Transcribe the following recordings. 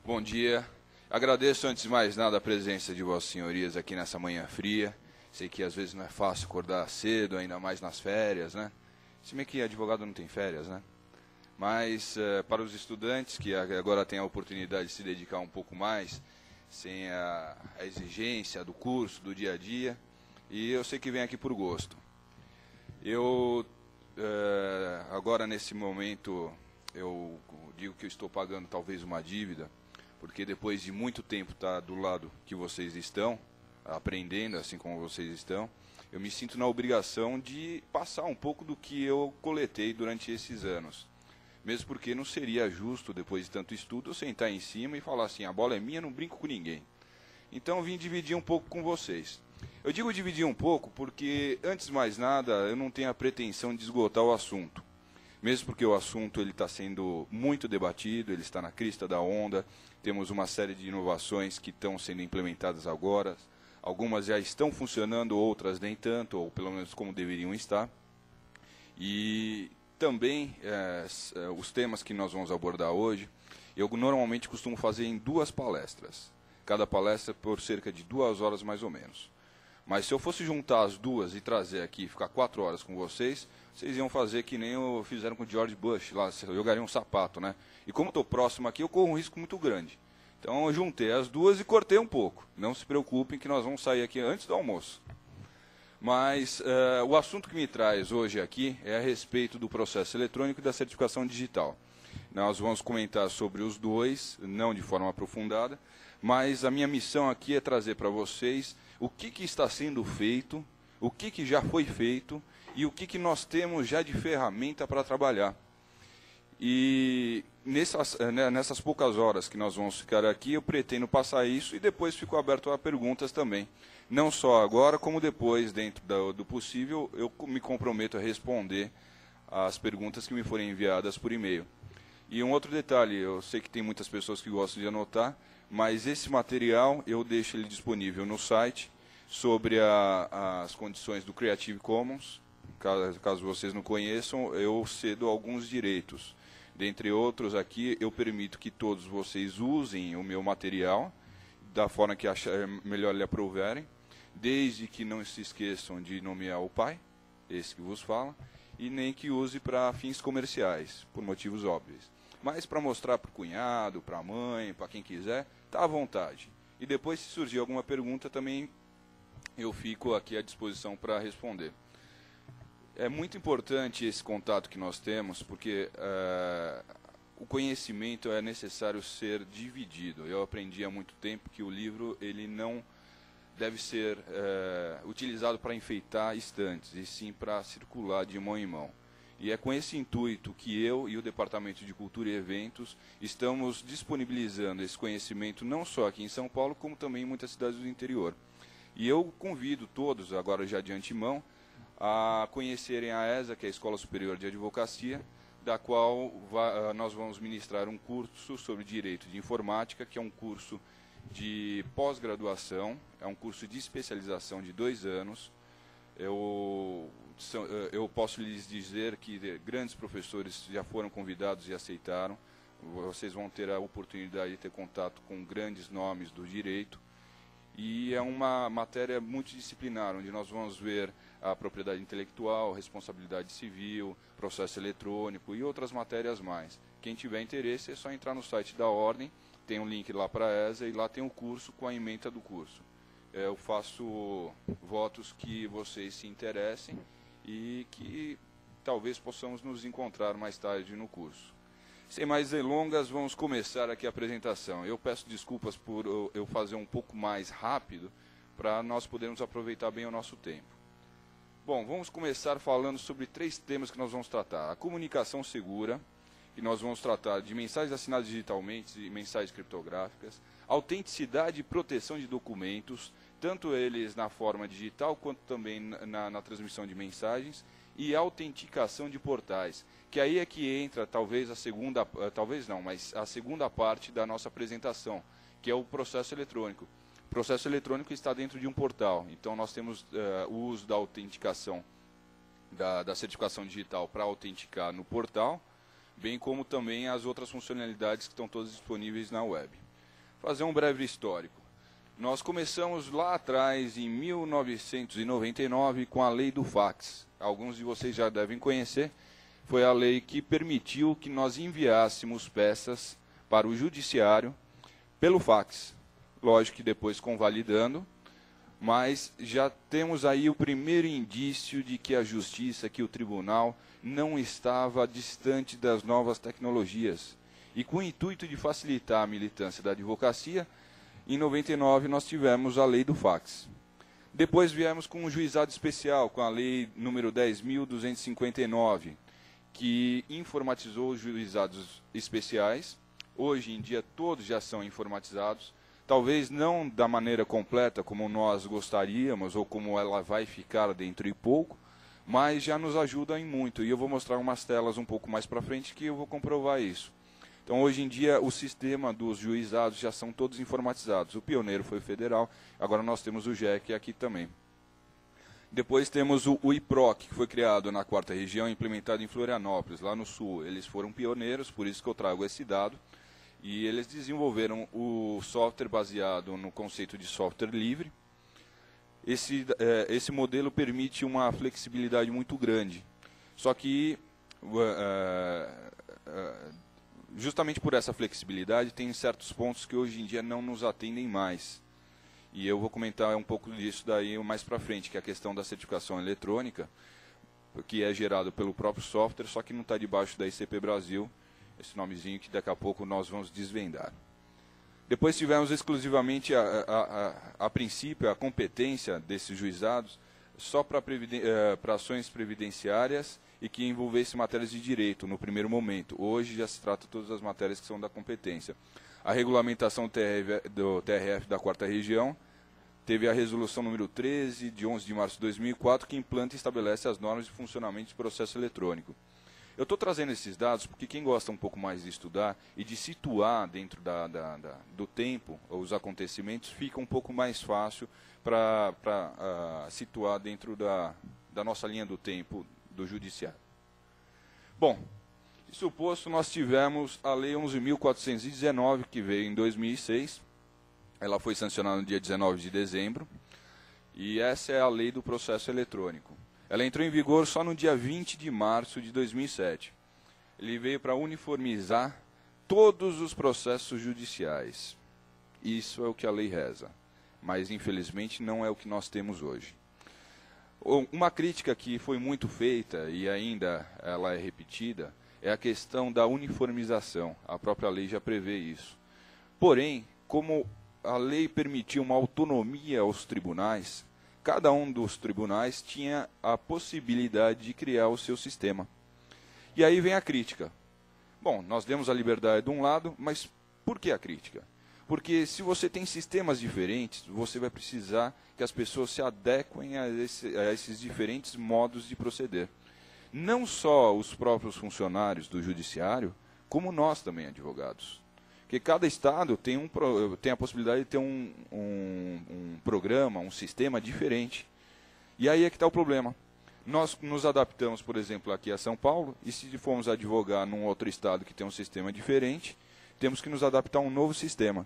Bom dia. Agradeço antes de mais nada a presença de vossas senhorias aqui nessa manhã fria. Sei que às vezes não é fácil acordar cedo, ainda mais nas férias, né? Se bem que advogado não tem férias, né? Mas para os estudantes que agora têm a oportunidade de se dedicar um pouco mais, sem a exigência do curso, do dia a dia, e eu sei que vem aqui por gosto. Eu, agora nesse momento, eu digo que eu estou pagando talvez uma dívida, porque depois de muito tempo estar do lado que vocês estão, aprendendo assim como vocês estão, eu me sinto na obrigação de passar um pouco do que eu coletei durante esses anos. Mesmo porque não seria justo, depois de tanto estudo, eu sentar em cima e falar assim, a bola é minha, não brinco com ninguém. Então eu vim dividir um pouco com vocês. Eu digo dividir um pouco porque, antes de mais nada, eu não tenho a pretensão de esgotar o assunto. Mesmo porque o assunto está sendo muito debatido, ele está na crista da onda, temos uma série de inovações que estão sendo implementadas agora, algumas já estão funcionando, outras nem tanto, ou pelo menos como deveriam estar. E também os temas que nós vamos abordar hoje, eu normalmente costumo fazer em 2 palestras, cada palestra por cerca de 2 horas mais ou menos. Mas se eu fosse juntar as 2 e trazer aqui e ficar 4 horas com vocês, vocês iam fazer que nem fizeram com o George Bush, lá jogariam um sapato, né? E como estou próximo aqui, eu corro um risco muito grande. Então eu juntei as 2 e cortei um pouco. Não se preocupem que nós vamos sair aqui antes do almoço. Mas o assunto que me traz hoje aqui é a respeito do processo eletrônico e da certificação digital. Nós vamos comentar sobre os 2, não de forma aprofundada, mas a minha missão aqui é trazer para vocês o que está sendo feito, o que já foi feito e o que nós temos já de ferramenta para trabalhar. E nessas poucas horas que nós vamos ficar aqui, eu pretendo passar isso e depois fico aberto a perguntas também. Não só agora, como depois, dentro do possível, eu me comprometo a responder as perguntas que me forem enviadas por e-mail. E um outro detalhe, eu sei que tem muitas pessoas que gostam de anotar, mas esse material eu deixo ele disponível no site sobre as condições do Creative Commons. Caso vocês não conheçam, eu cedo alguns direitos. Dentre outros aqui, eu permito que todos vocês usem o meu material da forma que achar melhor lhe aprouverem, desde que não se esqueçam de nomear o pai, esse que vos fala, e nem que use para fins comerciais, por motivos óbvios. Mas para mostrar para o cunhado, para a mãe, para quem quiser, está à vontade. E depois, se surgir alguma pergunta, também eu fico aqui à disposição para responder. É muito importante esse contato que nós temos, porque o conhecimento é necessário ser dividido. Eu aprendi há muito tempo que o livro ele não deve ser utilizado para enfeitar estantes, e sim para circular de mão em mão. E é com esse intuito que eu e o Departamento de Cultura e Eventos estamos disponibilizando esse conhecimento não só aqui em São Paulo, como também em muitas cidades do interior. E eu convido todos, agora já de antemão, a conhecerem a ESA, que é a Escola Superior de Advocacia, da qual nós vamos ministrar um curso sobre Direito de Informática, que é um curso de pós-graduação, é um curso de especialização de 2 anos. Eu posso lhes dizer que grandes professores já foram convidados e aceitaram. Vocês vão ter a oportunidade de ter contato com grandes nomes do direito. E é uma matéria multidisciplinar, onde nós vamos ver a propriedade intelectual, responsabilidade civil, processo eletrônico e outras matérias mais. Quem tiver interesse é só entrar no site da Ordem, tem um link lá para a ESA e lá tem o curso com a ementa do curso. Eu faço votos que vocês se interessem e que talvez possamos nos encontrar mais tarde no curso. Sem mais delongas, vamos começar aqui a apresentação. Eu peço desculpas por eu fazer um pouco mais rápido, para nós podermos aproveitar bem o nosso tempo. Bom, vamos começar falando sobre 3 temas que nós vamos tratar. A comunicação segura, que nós vamos tratar de mensagens assinadas digitalmente e mensagens criptográficas, autenticidade e proteção de documentos, tanto eles na forma digital quanto também na transmissão de mensagens, e autenticação de portais, que aí é que entra talvez a segunda parte da nossa apresentação, que é o processo eletrônico. O processo eletrônico está dentro de um portal, então nós temos o uso da autenticação, da certificação digital para autenticar no portal, bem como também as outras funcionalidades que estão todas disponíveis na web. fazer um breve histórico. Nós começamos lá atrás, em 1999, com a lei do fax. Alguns de vocês já devem conhecer. Foi a lei que permitiu que nós enviássemos peças para o judiciário pelo fax. Lógico que depois convalidando, mas já temos aí o primeiro indício de que a justiça, que o tribunal, não estava distante das novas tecnologias. E com o intuito de facilitar a militância da advocacia, em 99 nós tivemos a lei do fax. Depois viemos com um juizado especial, com a lei número 10.259, que informatizou os juizados especiais. Hoje em dia todos já são informatizados, talvez não da maneira completa como nós gostaríamos, ou como ela vai ficar dentro de pouco, mas já nos ajuda em muito. E eu vou mostrar umas telas um pouco mais para frente que eu vou comprovar isso. Então, hoje em dia, o sistema dos juizados já são todos informatizados. O pioneiro foi o federal, agora nós temos o JEC aqui também. Depois temos o IPROC, que foi criado na 4ª região, implementado em Florianópolis, lá no sul. Eles foram pioneiros, por isso que eu trago esse dado. E eles desenvolveram o software baseado no conceito de software livre. Esse modelo permite uma flexibilidade muito grande. Só que justamente por essa flexibilidade, tem certos pontos que hoje em dia não nos atendem mais. E eu vou comentar um pouco disso daí mais para frente, que é a questão da certificação eletrônica, que é gerado pelo próprio software, só que não está debaixo da ICP Brasil, esse nomezinho que daqui a pouco nós vamos desvendar. Depois tivemos exclusivamente, a princípio, a competência desses juizados só para ações previdenciárias e que envolvesse matérias de direito no primeiro momento. Hoje já se trata de todas as matérias que são da competência. A regulamentação do TRF da 4ª região teve a resolução número 13, de 11 de março de 2004, que implanta e estabelece as normas de funcionamento de processo eletrônico. Eu estou trazendo esses dados porque quem gosta um pouco mais de estudar e de situar dentro do tempo os acontecimentos, fica um pouco mais fácil para situar dentro da nossa linha do tempo do judiciário. Bom, isso posto, nós tivemos a Lei 11.419, que veio em 2006. Ela foi sancionada no dia 19 de dezembro. E essa é a Lei do Processo Eletrônico. Ela entrou em vigor só no dia 20 de março de 2007. Ele veio para uniformizar todos os processos judiciais. Isso é o que a lei reza. Mas, infelizmente, não é o que nós temos hoje. Uma crítica que foi muito feita, e ainda ela é repetida, é a questão da uniformização. A própria lei já prevê isso. Porém, como a lei permitiu uma autonomia aos tribunais, cada um dos tribunais tinha a possibilidade de criar o seu sistema. E aí vem a crítica. Bom, nós demos a liberdade de um lado, mas por que a crítica? Porque se você tem sistemas diferentes, você vai precisar que as pessoas se adequem a esses diferentes modos de proceder. Não só os próprios funcionários do judiciário, como nós também, advogados. Porque cada estado tem a possibilidade de ter um programa, um sistema diferente. E aí é que está o problema. Nós nos adaptamos, por exemplo, aqui a São Paulo, e se formos advogar num outro estado que tem um sistema diferente, temos que nos adaptar a um novo sistema.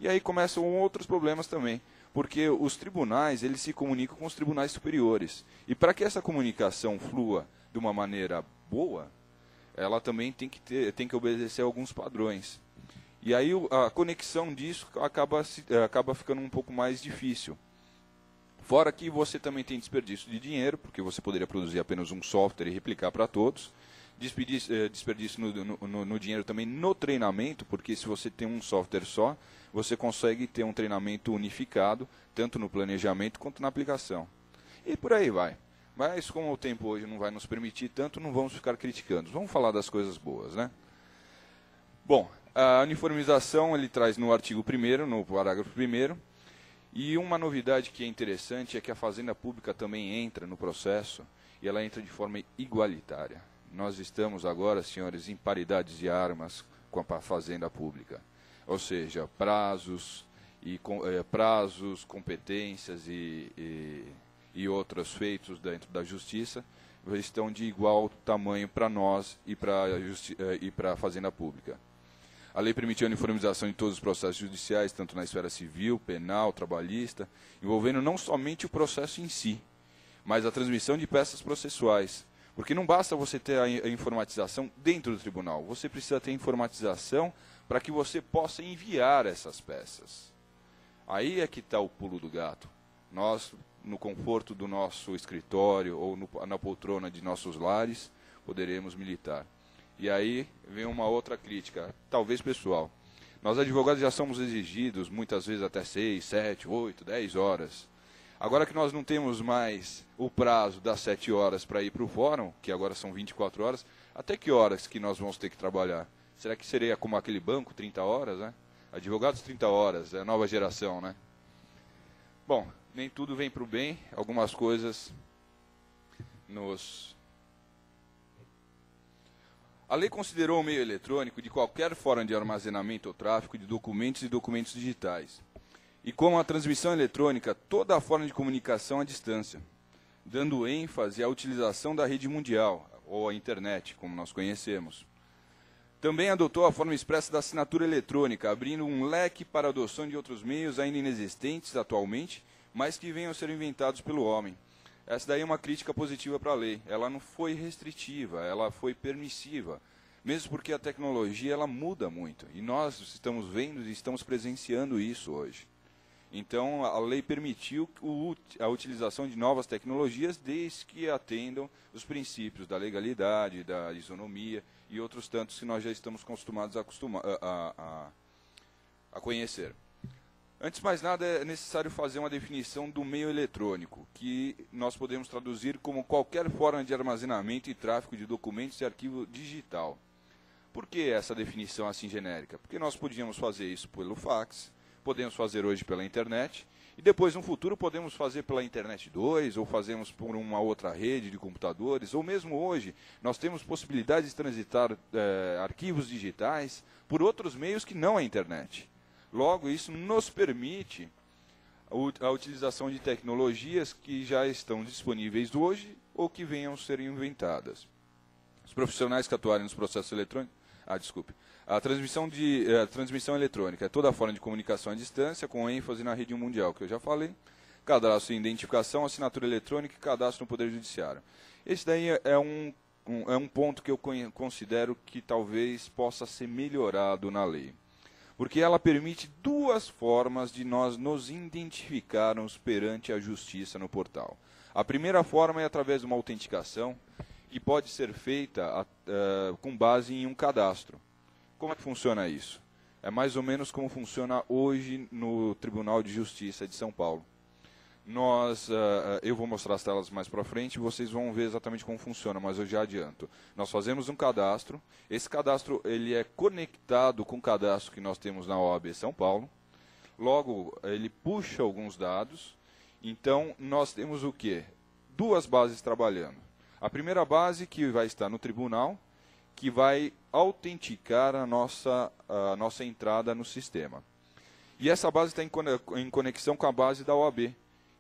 E aí começam outros problemas também, porque os tribunais, eles se comunicam com os tribunais superiores. E para que essa comunicação flua de uma maneira boa, ela também tem que obedecer a alguns padrões. E aí a conexão disso acaba ficando um pouco mais difícil. Fora que você também tem desperdício de dinheiro, porque você poderia produzir apenas um software e replicar para todos. Desperdício no dinheiro também no treinamento, porque se você tem um software só, você consegue ter um treinamento unificado, tanto no planejamento quanto na aplicação. E por aí vai. Mas como o tempo hoje não vai nos permitir tanto, não vamos ficar criticando. Vamos falar das coisas boas, né? Bom, a uniformização ele traz no artigo 1º, no parágrafo 1º, e uma novidade que é interessante é que a Fazenda Pública também entra no processo, e ela entra de forma igualitária. Nós estamos agora, senhores, em paridades de armas com a Fazenda Pública. Ou seja, prazos, competências e outros feitos dentro da Justiça estão de igual tamanho para nós e para a Fazenda Pública. A lei permitiu a uniformização de todos os processos judiciais, tanto na esfera civil, penal, trabalhista, envolvendo não somente o processo em si, mas a transmissão de peças processuais. Porque não basta você ter a informatização dentro do tribunal, você precisa ter informatização para que você possa enviar essas peças. Aí é que está o pulo do gato. Nós, no conforto do nosso escritório ou na poltrona de nossos lares, poderemos militar. E aí vem uma outra crítica, talvez pessoal. Nós advogados já somos exigidos, muitas vezes até 6, 7, 8, 10 horas. Agora que nós não temos mais o prazo das 7 horas para ir para o fórum, que agora são 24 horas, até que horas que nós vamos ter que trabalhar? Será que seria como aquele banco, 30 horas, né? Advogados 30 horas, é a nova geração, né? Bom, nem tudo vem para o bem, algumas coisas nos... A lei considerou o meio eletrônico de qualquer forma de armazenamento ou tráfego de documentos e documentos digitais, e como a transmissão eletrônica, toda a forma de comunicação à distância, dando ênfase à utilização da rede mundial, ou a internet, como nós conhecemos. Também adotou a forma expressa da assinatura eletrônica, abrindo um leque para a adoção de outros meios ainda inexistentes atualmente, mas que venham a ser inventados pelo homem. Essa daí é uma crítica positiva para a lei. Ela não foi restritiva, ela foi permissiva. Mesmo porque a tecnologia ela muda muito. E nós estamos vendo e estamos presenciando isso hoje. Então, a lei permitiu a utilização de novas tecnologias desde que atendam os princípios da legalidade, da isonomia e outros tantos que nós já estamos acostumados a conhecer. Antes de mais nada, é necessário fazer uma definição do meio eletrônico, que nós podemos traduzir como qualquer forma de armazenamento e tráfego de documentos e arquivo digital. Por que essa definição assim genérica? Porque nós podíamos fazer isso pelo fax, podemos fazer hoje pela internet, e depois, no futuro, podemos fazer pela internet 2, ou fazemos por uma outra rede de computadores, ou mesmo hoje, nós temos possibilidade de transitar arquivos digitais por outros meios que não a internet. Logo, isso nos permite a utilização de tecnologias que já estão disponíveis hoje ou que venham a ser inventadas. Os profissionais que atuarem nos processos eletrônicos... desculpe. A transmissão eletrônica é toda forma de comunicação à distância, com ênfase na rede mundial, que eu já falei. Cadastro e identificação, assinatura eletrônica e cadastro no Poder Judiciário. Esse daí é um ponto que eu considero que talvez possa ser melhorado na lei. Porque ela permite duas formas de nós nos identificarmos perante a justiça no portal. A primeira forma é através de uma autenticação, que pode ser feita com base em um cadastro. Como é que funciona isso? É mais ou menos como funciona hoje no Tribunal de Justiça de São Paulo. Eu vou mostrar as telas mais para frente e vocês vão ver exatamente como funciona, mas eu já adianto. Nós fazemos um cadastro, esse cadastro ele é conectado com o cadastro que nós temos na OAB São Paulo, logo ele puxa alguns dados, então nós temos o quê? Duas bases trabalhando. A primeira base que vai estar no tribunal, que vai autenticar a nossa entrada no sistema. E essa base está em conexão com a base da OAB,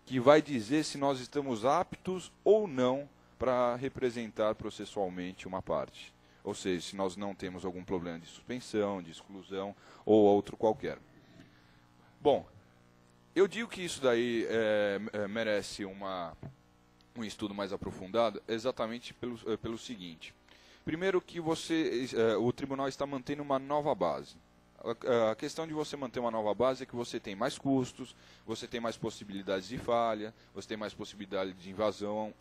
que vai dizer se nós estamos aptos ou não para representar processualmente uma parte. Ou seja, se nós não temos algum problema de suspensão, de exclusão ou outro qualquer. Bom, eu digo que isso daí merece um estudo mais aprofundado exatamente pelo seguinte. Primeiro que o tribunal está mantendo uma nova base. A questão de você manter uma nova base é que você tem mais custos, você tem mais possibilidades de falha, você tem mais possibilidade de invasão,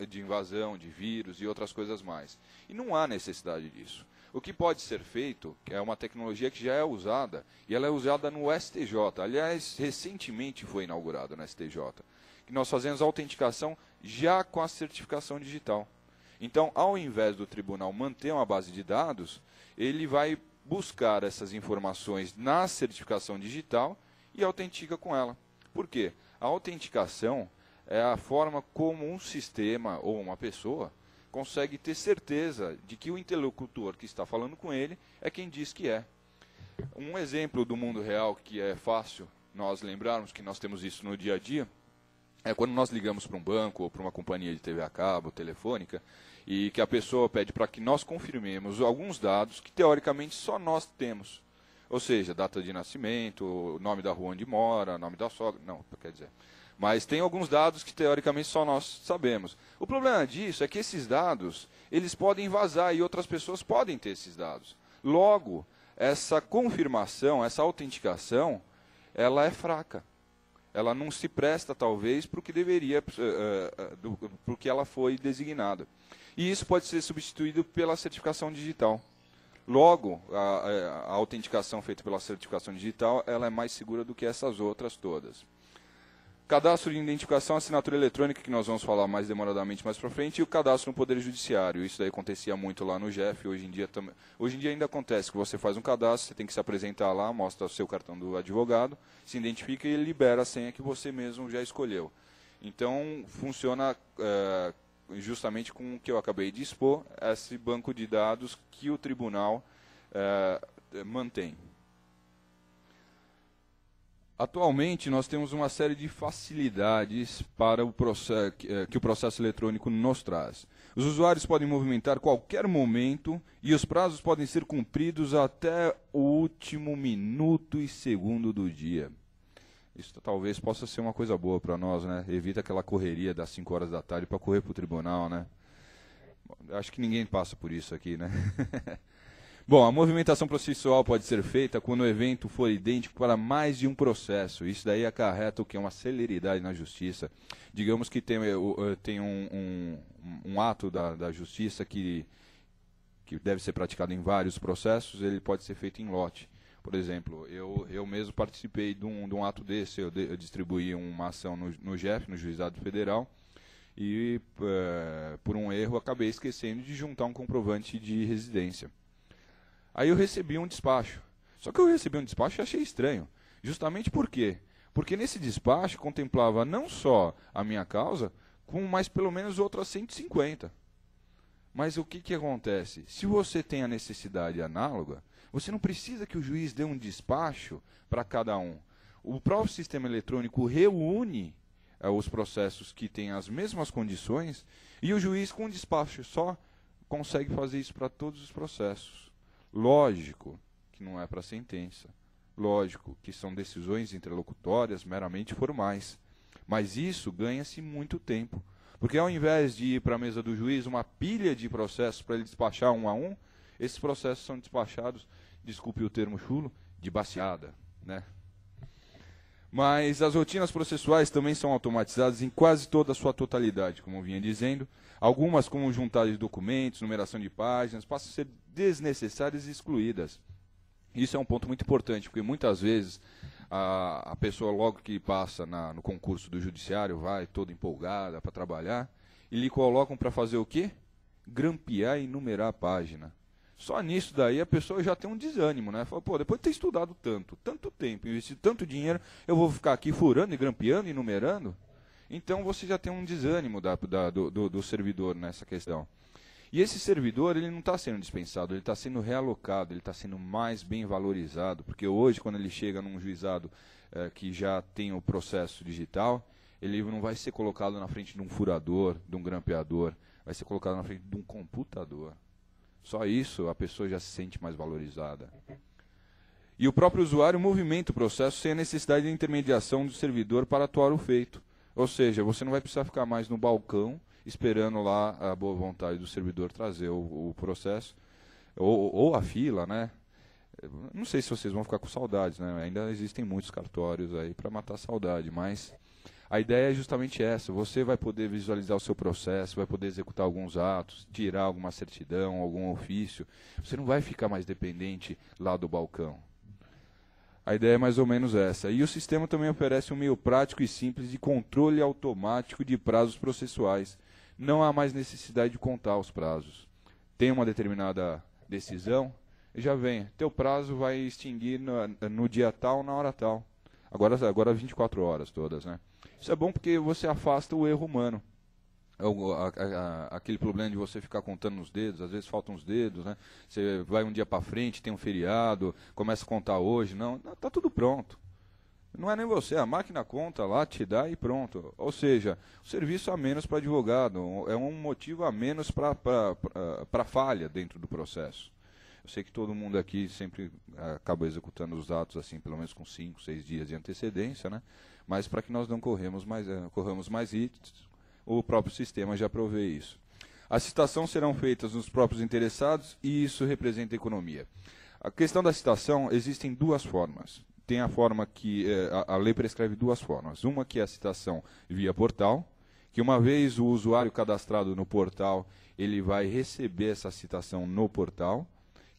de vírus e outras coisas mais. E não há necessidade disso. O que pode ser feito é uma tecnologia que já é usada, e ela é usada no STJ. Aliás, recentemente foi inaugurada no STJ. Que nós fazemos a autenticação já com a certificação digital. Então, ao invés do tribunal manter uma base de dados, ele vai buscar essas informações na certificação digital e autentica com ela. Por quê? A autenticação é a forma como um sistema ou uma pessoa consegue ter certeza de que o interlocutor que está falando com ele é quem diz que é. Um exemplo do mundo real que é fácil nós lembrarmos, que nós temos isso no dia a dia, é quando nós ligamos para um banco ou para uma companhia de TV a cabo, telefônica, e que a pessoa pede para que nós confirmemos alguns dados que, teoricamente, só nós temos. Ou seja, data de nascimento, nome da rua onde mora, nome da sogra, não, quer dizer. Mas tem alguns dados que teoricamente só nós sabemos. O problema disso é que esses dados, eles podem vazar e outras pessoas podem ter esses dados. Logo, essa confirmação, essa autenticação, ela é fraca. Ela não se presta, talvez, para o que deveria, para o que ela foi designada. E isso pode ser substituído pela certificação digital. Logo, a autenticação feita pela certificação digital, ela é mais segura do que essas outras todas. Cadastro de identificação, assinatura eletrônica, que nós vamos falar mais demoradamente mais para frente, e o cadastro no Poder Judiciário. Isso daí acontecia muito lá no GEF, hoje em dia ainda acontece que você faz um cadastro, você tem que se apresentar lá, mostra o seu cartão do advogado, se identifica e libera a senha que você mesmo já escolheu. Então, funciona justamente com o que eu acabei de expor, esse banco de dados que o tribunal mantém. Atualmente, nós temos uma série de facilidades para o processo, que o processo eletrônico nos traz. Os usuários podem movimentar qualquer momento e os prazos podem ser cumpridos até o último minuto e segundo do dia. Isso talvez possa ser uma coisa boa para nós, né? Evita aquela correria das 5 horas da tarde para correr para o tribunal, né? Acho que ninguém passa por isso aqui, né? Bom, a movimentação processual pode ser feita quando o evento for idêntico para mais de um processo. Isso daí acarreta o que é uma celeridade na justiça. Digamos que tem um ato da justiça que deve ser praticado em vários processos, ele pode ser feito em lote. Por exemplo, eu mesmo participei de um ato desse, eu distribuí uma ação no GEF, no Juizado Federal, e por um erro acabei esquecendo de juntar um comprovante de residência. Aí eu recebi um despacho. Só que eu recebi um despacho e achei estranho. Justamente por quê? Porque nesse despacho contemplava não só a minha causa, como mais pelo menos outras 150. Mas o que acontece? Se você tem a necessidade análoga, você não precisa que o juiz dê um despacho para cada um. O próprio sistema eletrônico reúne os processos que têm as mesmas condições e o juiz, com um despacho só, consegue fazer isso para todos os processos. Lógico que não é para sentença. Lógico que são decisões interlocutórias meramente formais. Mas isso ganha-se muito tempo. Porque ao invés de ir para a mesa do juiz uma pilha de processos para ele despachar um a um, esses processos são despachados, desculpe o termo chulo, de baseada, né? Mas as rotinas processuais também são automatizadas em quase toda a sua totalidade, como eu vinha dizendo. Algumas, como juntar de documentos, numeração de páginas, passam a ser desnecessárias e excluídas. Isso é um ponto muito importante, porque muitas vezes a pessoa, logo que passa no concurso do judiciário, vai toda empolgada para trabalhar, e lhe colocam para fazer o quê? Grampear e numerar a página. Só nisso daí a pessoa já tem um desânimo, né? Fala, pô, depois de ter estudado tanto tempo, investido tanto dinheiro, eu vou ficar aqui furando e grampeando e numerando? Então você já tem um desânimo do servidor nessa questão. E esse servidor, ele não está sendo dispensado, ele está sendo realocado, ele está sendo mais bem valorizado, porque hoje, quando ele chega num juizado que já tem o processo digital, ele não vai ser colocado na frente de um furador, de um grampeador, vai ser colocado na frente de um computador. Só isso a pessoa já se sente mais valorizada. E o próprio usuário movimenta o processo sem a necessidade de intermediação do servidor para atuar o feito. Ou seja, você não vai precisar ficar mais no balcão esperando lá a boa vontade do servidor trazer o processo, ou a fila, né? Não sei se vocês vão ficar com saudades, né? Ainda existem muitos cartórios aí para matar a saudade, mas a ideia é justamente essa. Você vai poder visualizar o seu processo, vai poder executar alguns atos, tirar alguma certidão, algum ofício. Você não vai ficar mais dependente lá do balcão. A ideia é mais ou menos essa. E o sistema também oferece um meio prático e simples de controle automático de prazos processuais. Não há mais necessidade de contar os prazos. Tem uma determinada decisão, e já vem. Teu prazo vai extinguir no dia tal, na hora tal. Agora 24 horas todas, né? Isso é bom porque você afasta o erro humano. Aquele problema de você ficar contando nos dedos, às vezes faltam os dedos, né? Você vai um dia para frente, tem um feriado, começa a contar hoje, não, tá tudo pronto. Não é nem você, a máquina conta lá, te dá e pronto. Ou seja, o serviço a menos para advogado, é um motivo a menos para falha dentro do processo. Eu sei que todo mundo aqui sempre acaba executando os atos assim, pelo menos com 5, 6 dias de antecedência, né? Mas para que nós não corramos mais riscos, o próprio sistema já provê isso. As citações serão feitas nos próprios interessados e isso representa economia. A questão da citação, existem duas formas. Tem a forma que a lei prescreve duas formas. Uma que é a citação via portal, que uma vez o usuário cadastrado no portal, ele vai receber essa citação no portal,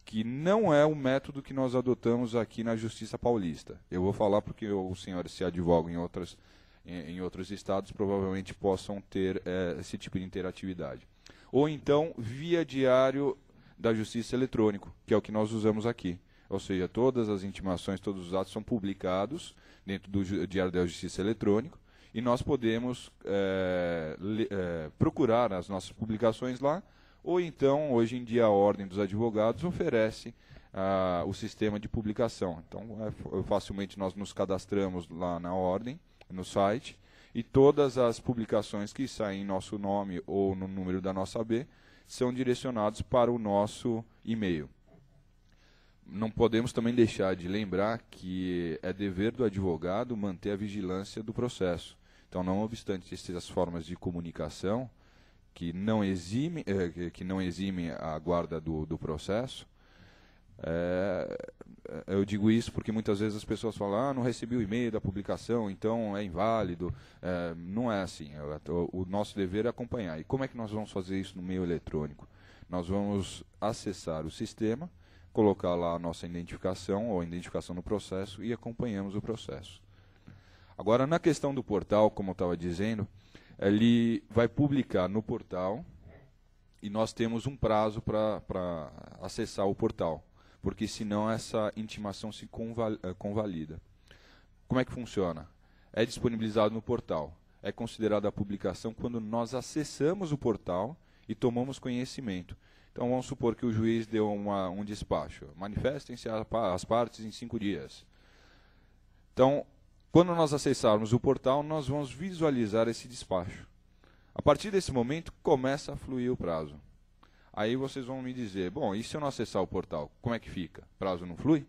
que não é o método que nós adotamos aqui na Justiça Paulista. Eu vou falar porque os senhores se advogam em outros estados, provavelmente possam ter esse tipo de interatividade. Ou então, via diário da Justiça Eletrônico, que é o que nós usamos aqui. Ou seja, todas as intimações, todos os atos são publicados dentro do Diário da Justiça Eletrônico, e nós podemos procurar as nossas publicações lá, ou então, hoje em dia, a Ordem dos Advogados oferece o sistema de publicação. Então, facilmente nós nos cadastramos lá na Ordem, no site, e todas as publicações que saem em nosso nome ou no número da nossa AB são direcionadas para o nosso e-mail. Não podemos também deixar de lembrar que é dever do advogado manter a vigilância do processo. Então, não obstante essas formas de comunicação, que não eximem a guarda do processo, eu digo isso porque muitas vezes as pessoas falam, não recebi o e-mail da publicação, então é inválido. Não é assim. O nosso dever é acompanhar. E como é que nós vamos fazer isso no meio eletrônico? Nós vamos acessar o sistema, colocar lá a nossa identificação ou identificação no processo e acompanhamos o processo. Agora, na questão do portal, como eu estava dizendo, ele vai publicar no portal e nós temos um prazo para acessar o portal, porque senão essa intimação se convalida. Como é que funciona? É disponibilizado no portal. É considerada a publicação quando nós acessamos o portal e tomamos conhecimento. Então, vamos supor que o juiz deu um despacho. Manifestem-se as partes em 5 dias. Então, quando nós acessarmos o portal, nós vamos visualizar esse despacho. A partir desse momento, começa a fluir o prazo. Aí vocês vão me dizer, bom, e se eu não acessar o portal, como é que fica? Prazo não flui?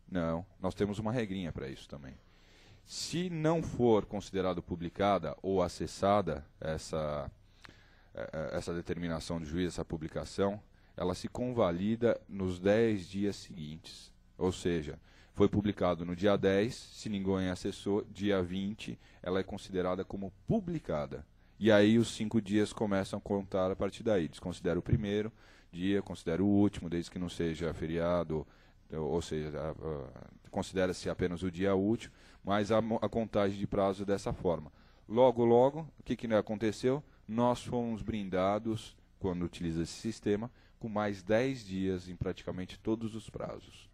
Não, nós temos uma regrinha para isso também. Se não for considerado publicada ou acessada essa determinação do juiz, essa publicação, ela se convalida nos 10 dias seguintes. Ou seja, foi publicado no dia 10, se ninguém acessou, dia 20, ela é considerada como publicada. E aí os 5 dias começam a contar a partir daí. Desconsidera o primeiro dia, considera o último, desde que não seja feriado, ou seja, considera-se apenas o dia útil, mas a contagem de prazo é dessa forma. Logo, o que aconteceu? Nós fomos brindados, quando utiliza esse sistema, com mais 10 dias em praticamente todos os prazos.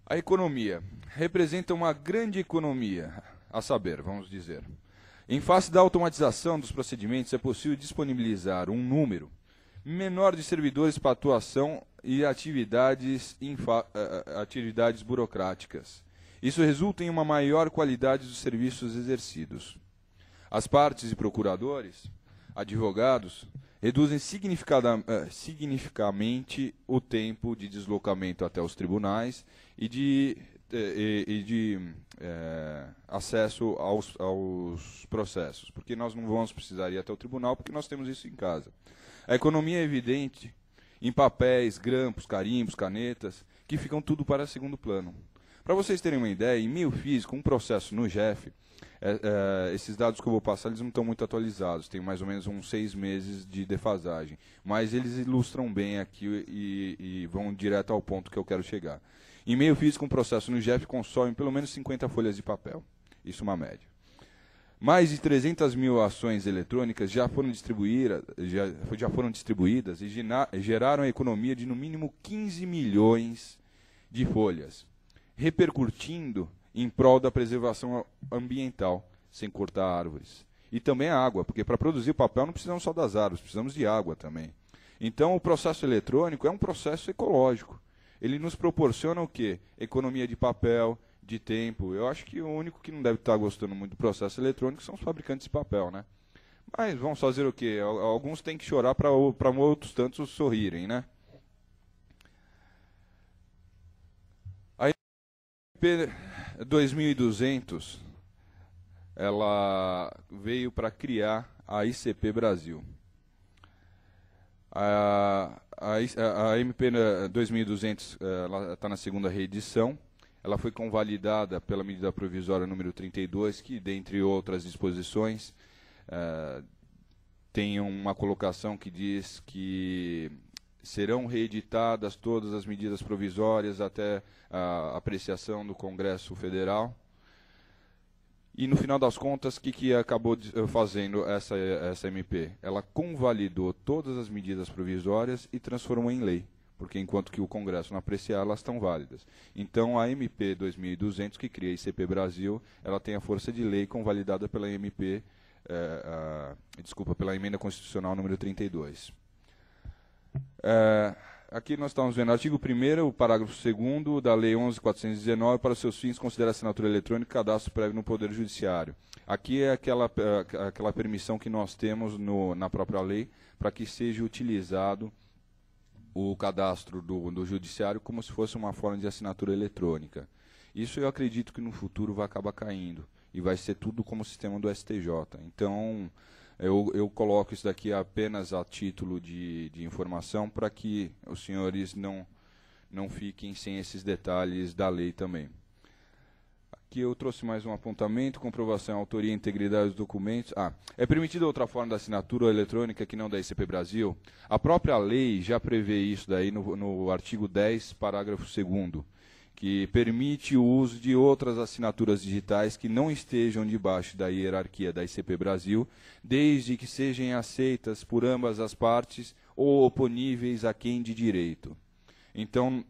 A economia representa uma grande economia, a saber, vamos dizer. Em face da automatização dos procedimentos, é possível disponibilizar um número menor de servidores para atuação e atividades burocráticas. Isso resulta em uma maior qualidade dos serviços exercidos. As partes e procuradores, advogados, reduzem significativamente o tempo de deslocamento até os tribunais e de acesso aos processos, porque nós não vamos precisar ir até o tribunal, porque nós temos isso em casa. A economia é evidente em papéis, grampos, carimbos, canetas, que ficam tudo para segundo plano. Para vocês terem uma ideia, em meio físico, um processo no JEF, esses dados que eu vou passar, eles não estão muito atualizados, tem mais ou menos uns 6 meses de defasagem, mas eles ilustram bem aqui e vão direto ao ponto que eu quero chegar. Em meio físico, um processo no JEF consome pelo menos 50 folhas de papel, isso é uma média. Mais de 300 mil ações eletrônicas já foram distribuídas e geraram a economia de no mínimo 15 milhões de folhas, repercutindo em prol da preservação ambiental, sem cortar árvores. E também a água, porque para produzir papel não precisamos só das árvores, precisamos de água também. Então o processo eletrônico é um processo ecológico. Ele nos proporciona o quê? Economia de papel, de tempo. Eu acho que o único que não deve estar gostando muito do processo eletrônico são os fabricantes de papel, né? Mas vamos fazer o quê? Alguns têm que chorar para outros tantos sorrirem, né? A MP 2200, ela veio para criar a ICP Brasil. A MP 2200 ela está na segunda reedição. Ela foi convalidada pela medida provisória número 32, que, dentre outras disposições, tem uma colocação que diz que serão reeditadas todas as medidas provisórias até a apreciação do Congresso Federal. E, no final das contas, o que acabou fazendo essa MP? Ela convalidou todas as medidas provisórias e transformou em lei, porque enquanto que o Congresso não apreciar, elas estão válidas. Então, a MP 2200, que cria a ICP Brasil, ela tem a força de lei convalidada pela pela Emenda Constitucional número 32. Aqui nós estamos vendo o artigo 1º, o parágrafo 2º da Lei 11.419, para seus fins considera a assinatura eletrônica e cadastro prévio no Poder Judiciário. Aqui é aquela permissão que nós temos na própria lei para que seja utilizado o cadastro do Judiciário como se fosse uma forma de assinatura eletrônica. Isso eu acredito que no futuro vai acabar caindo e vai ser tudo como o sistema do STJ. Então, eu coloco isso daqui apenas a título de informação para que os senhores não fiquem sem esses detalhes da lei também. Aqui eu trouxe mais um apontamento, comprovação, autoria e integridade dos documentos. É permitida outra forma de assinatura eletrônica que não da ICP Brasil? A própria lei já prevê isso daí no artigo 10, parágrafo 2º, que permite o uso de outras assinaturas digitais que não estejam debaixo da hierarquia da ICP Brasil, desde que sejam aceitas por ambas as partes ou oponíveis a quem de direito. Então,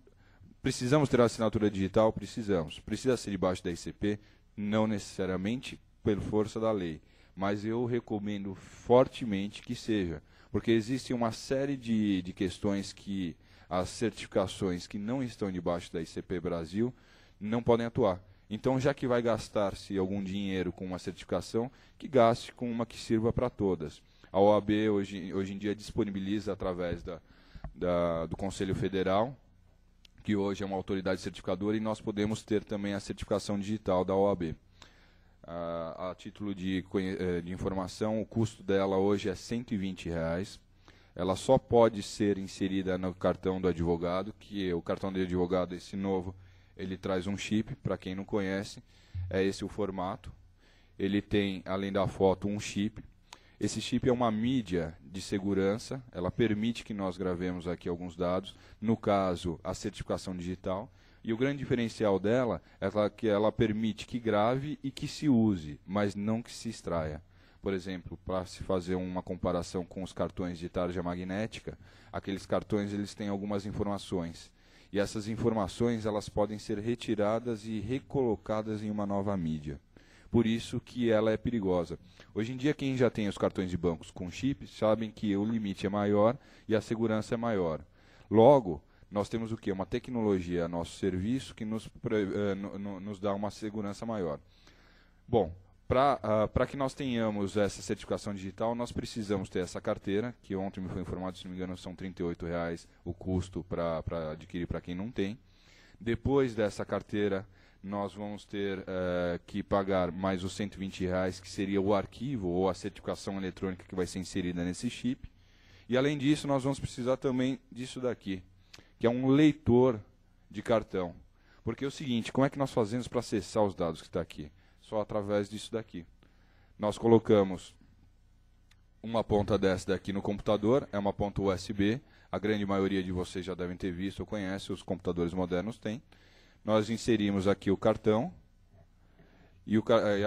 precisamos ter a assinatura digital? Precisamos. Precisa ser debaixo da ICP? Não necessariamente por força da lei, mas eu recomendo fortemente que seja, porque existe uma série de questões que as certificações que não estão debaixo da ICP Brasil não podem atuar. Então, já que vai gastar-se algum dinheiro com uma certificação, que gaste com uma que sirva para todas. A OAB hoje em dia disponibiliza através do Conselho Federal, que hoje é uma autoridade certificadora, e nós podemos ter também a certificação digital da OAB. A título de informação, o custo dela hoje é R$ 120. Ela só pode ser inserida no cartão do advogado, que o cartão do advogado, esse novo, ele traz um chip, para quem não conhece, é esse o formato. Ele tem, além da foto, um chip. Esse chip é uma mídia de segurança, ela permite que nós gravemos aqui alguns dados, no caso, a certificação digital. E o grande diferencial dela é que ela permite que grave e que se use, mas não que se extraia. Por exemplo, para se fazer uma comparação com os cartões de tarja magnética, aqueles cartões eles têm algumas informações. E essas informações elas podem ser retiradas e recolocadas em uma nova mídia. Por isso que ela é perigosa. Hoje em dia, quem já tem os cartões de bancos com chip, sabem que o limite é maior e a segurança é maior. Logo, nós temos o quê? Uma tecnologia a nosso serviço que nos dá uma segurança maior. Bom, para que nós tenhamos essa certificação digital, nós precisamos ter essa carteira, que ontem me foi informado, se não me engano, são R$ 38,00 o custo para adquirir para quem não tem. Depois dessa carteira, nós vamos ter que pagar mais os R$ 120,00, que seria o arquivo ou a certificação eletrônica que vai ser inserida nesse chip. E, além disso, nós vamos precisar também disso daqui, que é um leitor de cartão. Porque é o seguinte, como é que nós fazemos para acessar os dados que está aqui? Só através disso daqui. Nós colocamos uma ponta dessa daqui no computador, é uma ponta USB, a grande maioria de vocês já devem ter visto ou conhece, os computadores modernos têm. Nós inserimos aqui o cartão, e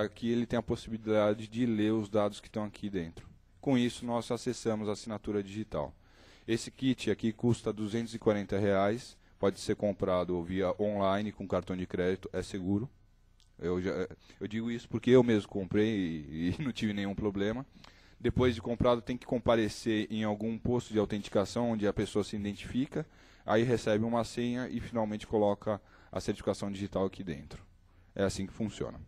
aqui ele tem a possibilidade de ler os dados que estão aqui dentro. Com isso, nós acessamos a assinatura digital. Esse kit aqui custa R$ 240,00, pode ser comprado via online com cartão de crédito, é seguro. Eu digo isso porque eu mesmo comprei e não tive nenhum problema. Depois de comprado, tem que comparecer em algum posto de autenticação onde a pessoa se identifica, aí recebe uma senha e finalmente coloca a certificação digital aqui dentro. É assim que funciona.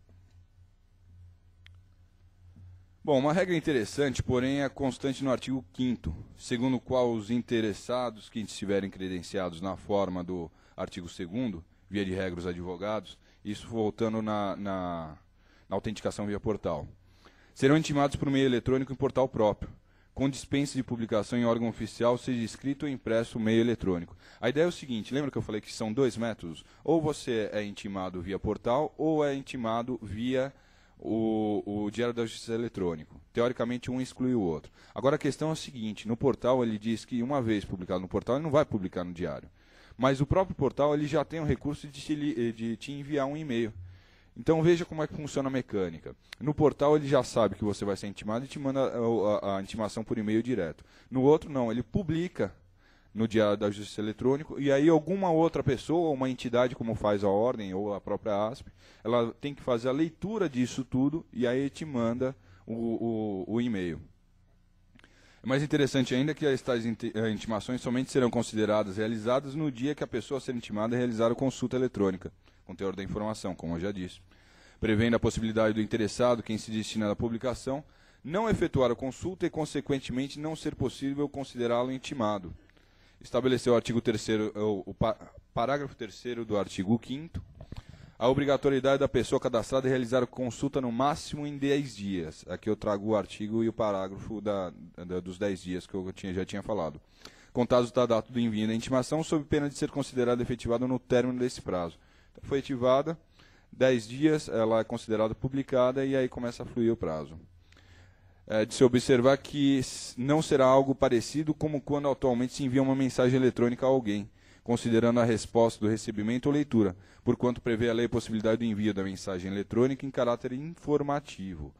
Bom, uma regra interessante, porém, é constante no artigo 5º, segundo o qual os interessados que estiverem credenciados na forma do artigo 2º, via de regra os advogados, isso voltando na autenticação via portal, serão intimados por meio eletrônico em portal próprio, com dispensa de publicação em órgão oficial, seja escrito ou impresso meio eletrônico. A ideia é o seguinte, lembra que eu falei que são dois métodos? Ou você é intimado via portal, ou é intimado via o Diário da Justiça eletrônico. Teoricamente, um exclui o outro. Agora, a questão é a seguinte, no portal ele diz que uma vez publicado no portal, ele não vai publicar no diário. Mas o próprio portal ele já tem o recurso de te enviar um e-mail. Então veja como é que funciona a mecânica. No portal ele já sabe que você vai ser intimado e te manda a intimação por e-mail direto. No outro não, ele publica no Diário da Justiça eletrônico e aí alguma outra pessoa, uma entidade como faz a ordem ou a própria ASP, ela tem que fazer a leitura disso tudo e aí te manda o e-mail. É mais interessante ainda que as tais intimações somente serão consideradas realizadas no dia que a pessoa a ser intimada realizar a consulta eletrônica, com teor da informação, como eu já disse. Prevendo a possibilidade do interessado, quem se destina à publicação, não efetuar a consulta e, consequentemente, não ser possível considerá-lo intimado. Estabeleceu o artigo 3º, o parágrafo 3º do artigo 5º, a obrigatoriedade da pessoa cadastrada realizar a consulta no máximo em 10 dias. Aqui eu trago o artigo e o parágrafo dos 10 dias que eu já tinha falado. Contados da data do envio da intimação, sob pena de ser considerada efetivada no término desse prazo. Então, foi ativada, 10 dias, ela é considerada publicada e aí começa a fluir o prazo. De se observar que não será algo parecido como quando atualmente se envia uma mensagem eletrônica a alguém, considerando a resposta do recebimento ou leitura, porquanto prevê a lei a possibilidade do envio da mensagem eletrônica em caráter informativo.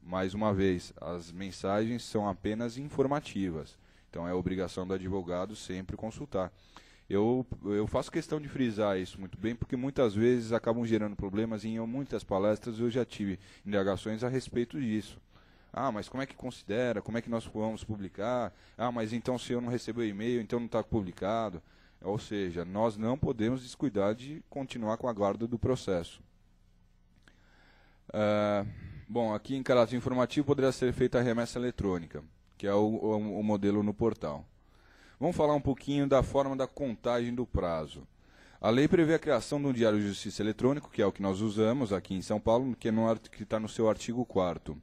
Mais uma vez, as mensagens são apenas informativas, então é obrigação do advogado sempre consultar. Eu faço questão de frisar isso muito bem, porque muitas vezes acabam gerando problemas e em muitas palestras eu já tive indagações a respeito disso. Ah, mas como é que considera? Como é que nós vamos publicar? Ah, mas então se eu não receber o e-mail, então não está publicado. Ou seja, nós não podemos descuidar de continuar com a guarda do processo. Bom, aqui em caráter informativo poderá ser feita a remessa eletrônica, que é o modelo no portal. Vamos falar um pouquinho da forma da contagem do prazo. A lei prevê a criação de um Diário de Justiça eletrônico, que é o que nós usamos aqui em São Paulo, que está no seu artigo 4º.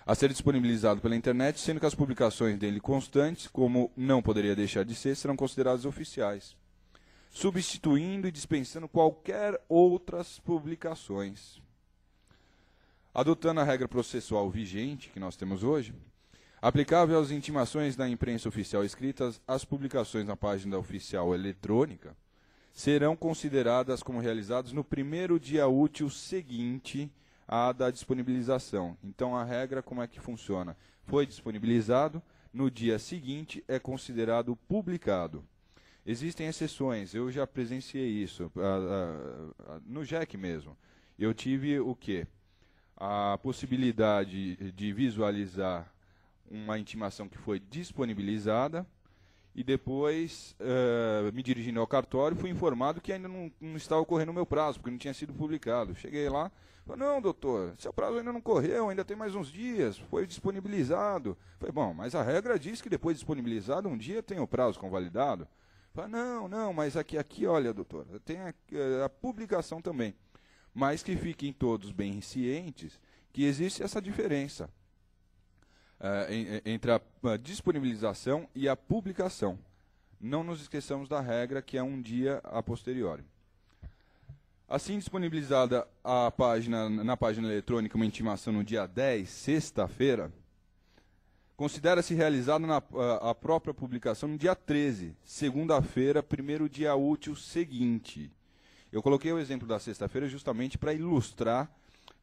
A ser disponibilizado pela internet, sendo que as publicações dele constantes, como não poderia deixar de ser, serão consideradas oficiais, substituindo e dispensando qualquer outras publicações. Adotando a regra processual vigente, que nós temos hoje, aplicável às intimações da imprensa oficial escritas, as publicações na página oficial eletrônica serão consideradas como realizadas no primeiro dia útil seguinte à da disponibilização. Então, a regra, como é que funciona? Foi disponibilizado, no dia seguinte é considerado publicado. Existem exceções, eu já presenciei isso, no JEC mesmo. Eu tive o quê? A possibilidade de visualizar uma intimação que foi disponibilizada e depois, me dirigindo ao cartório, fui informado que ainda não estava ocorrendo o meu prazo, porque não tinha sido publicado. Cheguei lá, falei, não, doutor, seu prazo ainda não correu, ainda tem mais uns dias, foi disponibilizado. Falei, bom, mas a regra diz que depois de disponibilizado, um dia tem o prazo convalidado. Falei, não, mas aqui, olha, doutor, tem a publicação também. Mas que fiquem todos bem cientes que existe essa diferença entre a disponibilização e a publicação. Não nos esqueçamos da regra que é um dia a posteriori. Assim disponibilizada na página eletrônica uma intimação no dia 10, sexta-feira, considera-se realizada a própria publicação no dia 13, segunda-feira, primeiro dia útil seguinte. Eu coloquei o exemplo da sexta-feira justamente para ilustrar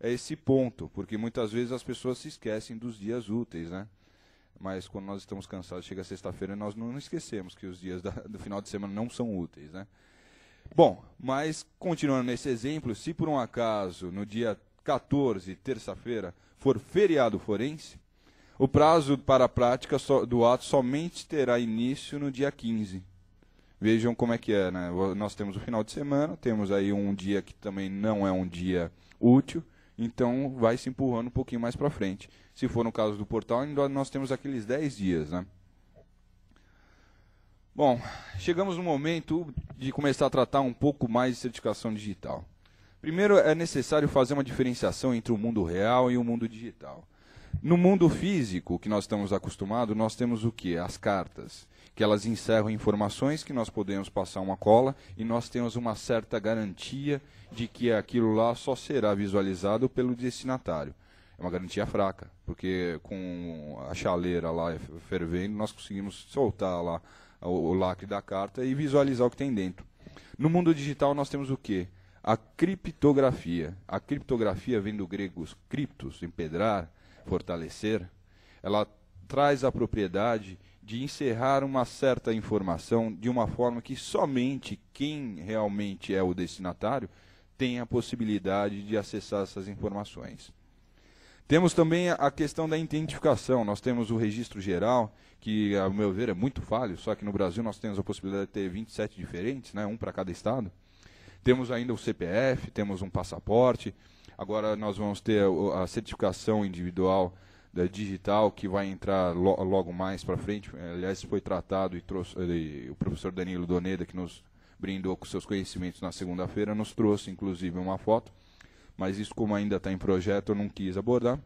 esse ponto, porque muitas vezes as pessoas se esquecem dos dias úteis, né? Mas quando nós estamos cansados, chega sexta-feira, nós não esquecemos que os dias do final de semana não são úteis, né? Bom, mas continuando nesse exemplo, se por um acaso no dia 14, terça-feira, for feriado forense, o prazo para a prática do ato somente terá início no dia 15. Vejam como é que é, né? Nós temos o final de semana, temos aí um dia que também não é um dia útil, então vai se empurrando um pouquinho mais para frente. Se for no caso do portal, ainda nós temos aqueles 10 dias, né? Bom, chegamos no momento de começar a tratar um pouco mais de certificação digital. Primeiro, é necessário fazer uma diferenciação entre o mundo real e o mundo digital. No mundo físico, que nós estamos acostumados, nós temos o quê? As cartas, que elas encerram informações que nós podemos passar uma cola e nós temos uma certa garantia de que aquilo lá só será visualizado pelo destinatário. É uma garantia fraca, porque com a chaleira lá fervendo, nós conseguimos soltar lá o lacre da carta e visualizar o que tem dentro. No mundo digital nós temos o quê? A criptografia. A criptografia vem do grego criptos, empedrar, fortalecer. Ela traz a propriedade de encerrar uma certa informação de uma forma que somente quem realmente é o destinatário tem a possibilidade de acessar essas informações. Temos também a questão da identificação. Nós temos o registro geral, que, ao meu ver, é muito falho, só que no Brasil nós temos a possibilidade de ter 27 diferentes, né, um para cada estado. Temos ainda o CPF, temos um passaporte. Agora nós vamos ter a certificação individual digital, que vai entrar logo mais para frente. Aliás, foi tratado e trouxe o professor Danilo Doneda, que nos brindou com seus conhecimentos na segunda-feira, nos trouxe inclusive uma foto. Mas isso, como ainda está em projeto, eu não quis abordar.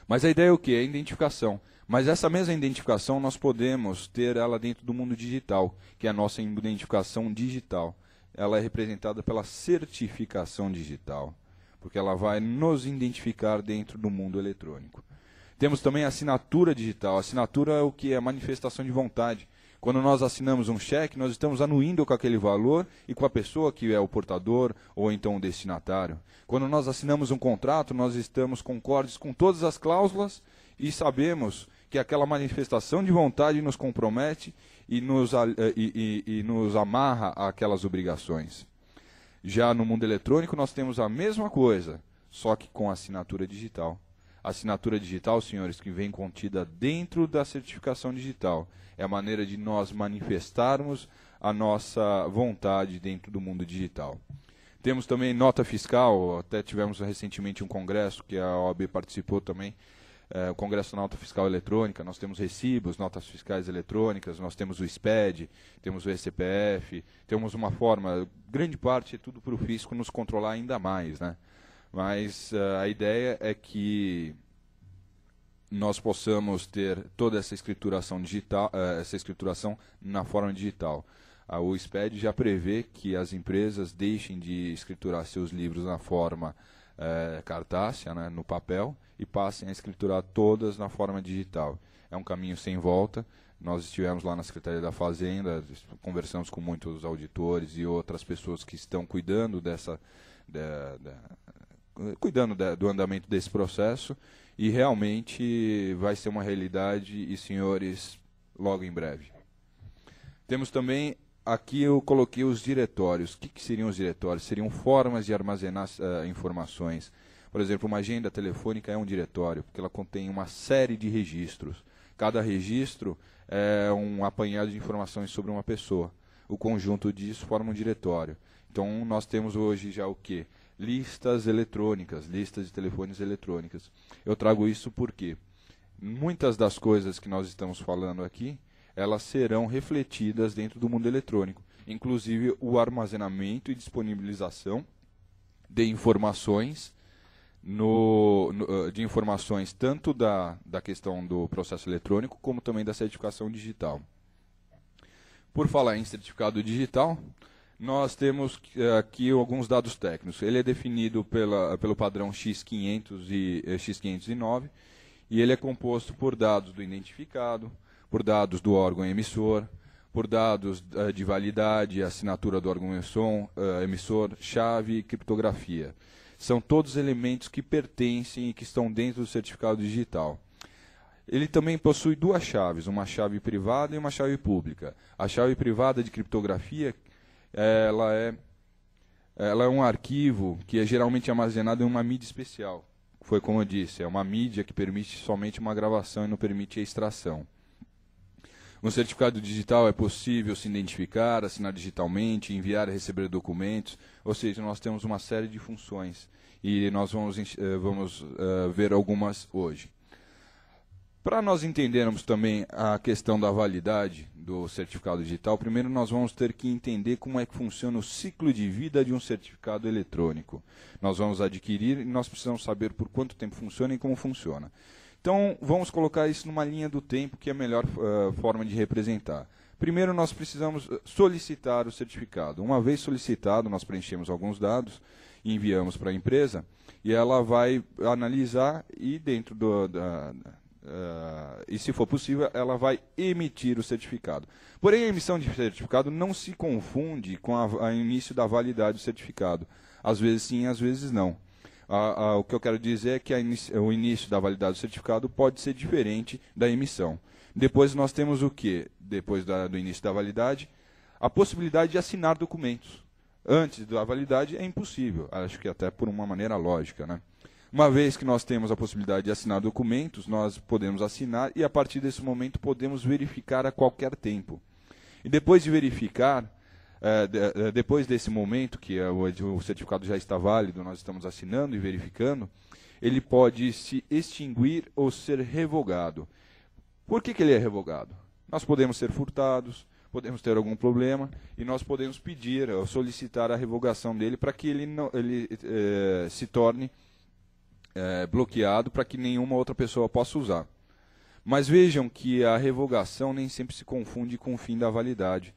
Mas a ideia é o quê? É a identificação. Mas essa mesma identificação nós podemos ter ela dentro do mundo digital, que é a nossa identificação digital. Ela é representada pela certificação digital, porque ela vai nos identificar dentro do mundo eletrônico. Temos também a assinatura digital. A assinatura é o que? É a manifestação de vontade. Quando nós assinamos um cheque, nós estamos anuindo com aquele valor e com a pessoa que é o portador ou então o destinatário. Quando nós assinamos um contrato, nós estamos concordes com todas as cláusulas e sabemos que aquela manifestação de vontade nos compromete e nos amarra àquelas obrigações. Já no mundo eletrônico, nós temos a mesma coisa, só que com assinatura digital. A assinatura digital, senhores, que vem contida dentro da certificação digital. É a maneira de nós manifestarmos a nossa vontade dentro do mundo digital. Temos também nota fiscal, até tivemos recentemente um congresso que a OAB participou também, o Congresso da Nota Fiscal Eletrônica. Nós temos recibos, notas fiscais eletrônicas, nós temos o SPED, temos o ECPF, temos uma forma, grande parte é tudo para o fisco nos controlar ainda mais, né? Mas a ideia é que nós possamos ter toda essa escrituração digital, essa escrituração na forma digital. O SPED já prevê que as empresas deixem de escriturar seus livros na forma cartácea, né, no papel, e passem a escriturar todas na forma digital. É um caminho sem volta. Nós estivemos lá na Secretaria da Fazenda, conversamos com muitos auditores e outras pessoas que estão cuidando do andamento desse processo, e realmente vai ser uma realidade, e senhores, logo em breve. Temos também, aqui eu coloquei os diretórios. O que seriam os diretórios? Seriam formas de armazenar informações. Por exemplo, uma agenda telefônica é um diretório, porque ela contém uma série de registros. Cada registro é um apanhado de informações sobre uma pessoa. O conjunto disso forma um diretório. Então, nós temos hoje já o quê? Listas eletrônicas, listas de telefones eletrônicas. Eu trago isso porque muitas das coisas que nós estamos falando aqui, elas serão refletidas dentro do mundo eletrônico. Inclusive o armazenamento e disponibilização de informações, de informações tanto da questão do processo eletrônico, como também da certificação digital. Por falar em certificado digital, nós temos aqui alguns dados técnicos. Ele é definido pelo padrão X500 e X509, e ele é composto por dados do identificado, por dados do órgão emissor, por dados de validade, assinatura do órgão emissor, chave e criptografia. São todos elementos que pertencem e que estão dentro do certificado digital. Ele também possui duas chaves, uma chave privada e uma chave pública. A chave privada de criptografia, ela é um arquivo que é geralmente armazenado em uma mídia especial. Foi como eu disse, é uma mídia que permite somente uma gravação e não permite a extração. Um certificado digital é possível se identificar, assinar digitalmente, enviar e receber documentos, ou seja, nós temos uma série de funções e nós vamos ver algumas hoje. Para nós entendermos também a questão da validade do certificado digital, primeiro nós vamos ter que entender como é que funciona o ciclo de vida de um certificado eletrônico. Nós vamos adquirir e nós precisamos saber por quanto tempo funciona e como funciona. Então, vamos colocar isso numa linha do tempo, que é a melhor forma de representar. Primeiro, nós precisamos solicitar o certificado. Uma vez solicitado, nós preenchemos alguns dados, enviamos para a empresa, e ela vai analisar e dentro e se for possível, ela vai emitir o certificado. Porém, a emissão de certificado não se confunde com o início da validade do certificado. Às vezes sim, às vezes não. O que eu quero dizer é que o início da validade do certificado pode ser diferente da emissão. Depois nós temos o quê? Depois do início da validade, a possibilidade de assinar documentos. Antes da validade é impossível, acho que até por uma maneira lógica, né? Uma vez que nós temos a possibilidade de assinar documentos, nós podemos assinar e a partir desse momento podemos verificar a qualquer tempo. E depois de verificar, depois desse momento que o certificado já está válido, nós estamos assinando e verificando, ele pode se extinguir ou ser revogado. Por que ele é revogado? Nós podemos ser furtados, podemos ter algum problema e nós podemos pedir ou solicitar a revogação dele para que ele se torne bloqueado para que nenhuma outra pessoa possa usar. Mas vejam que a revogação nem sempre se confunde com o fim da validade,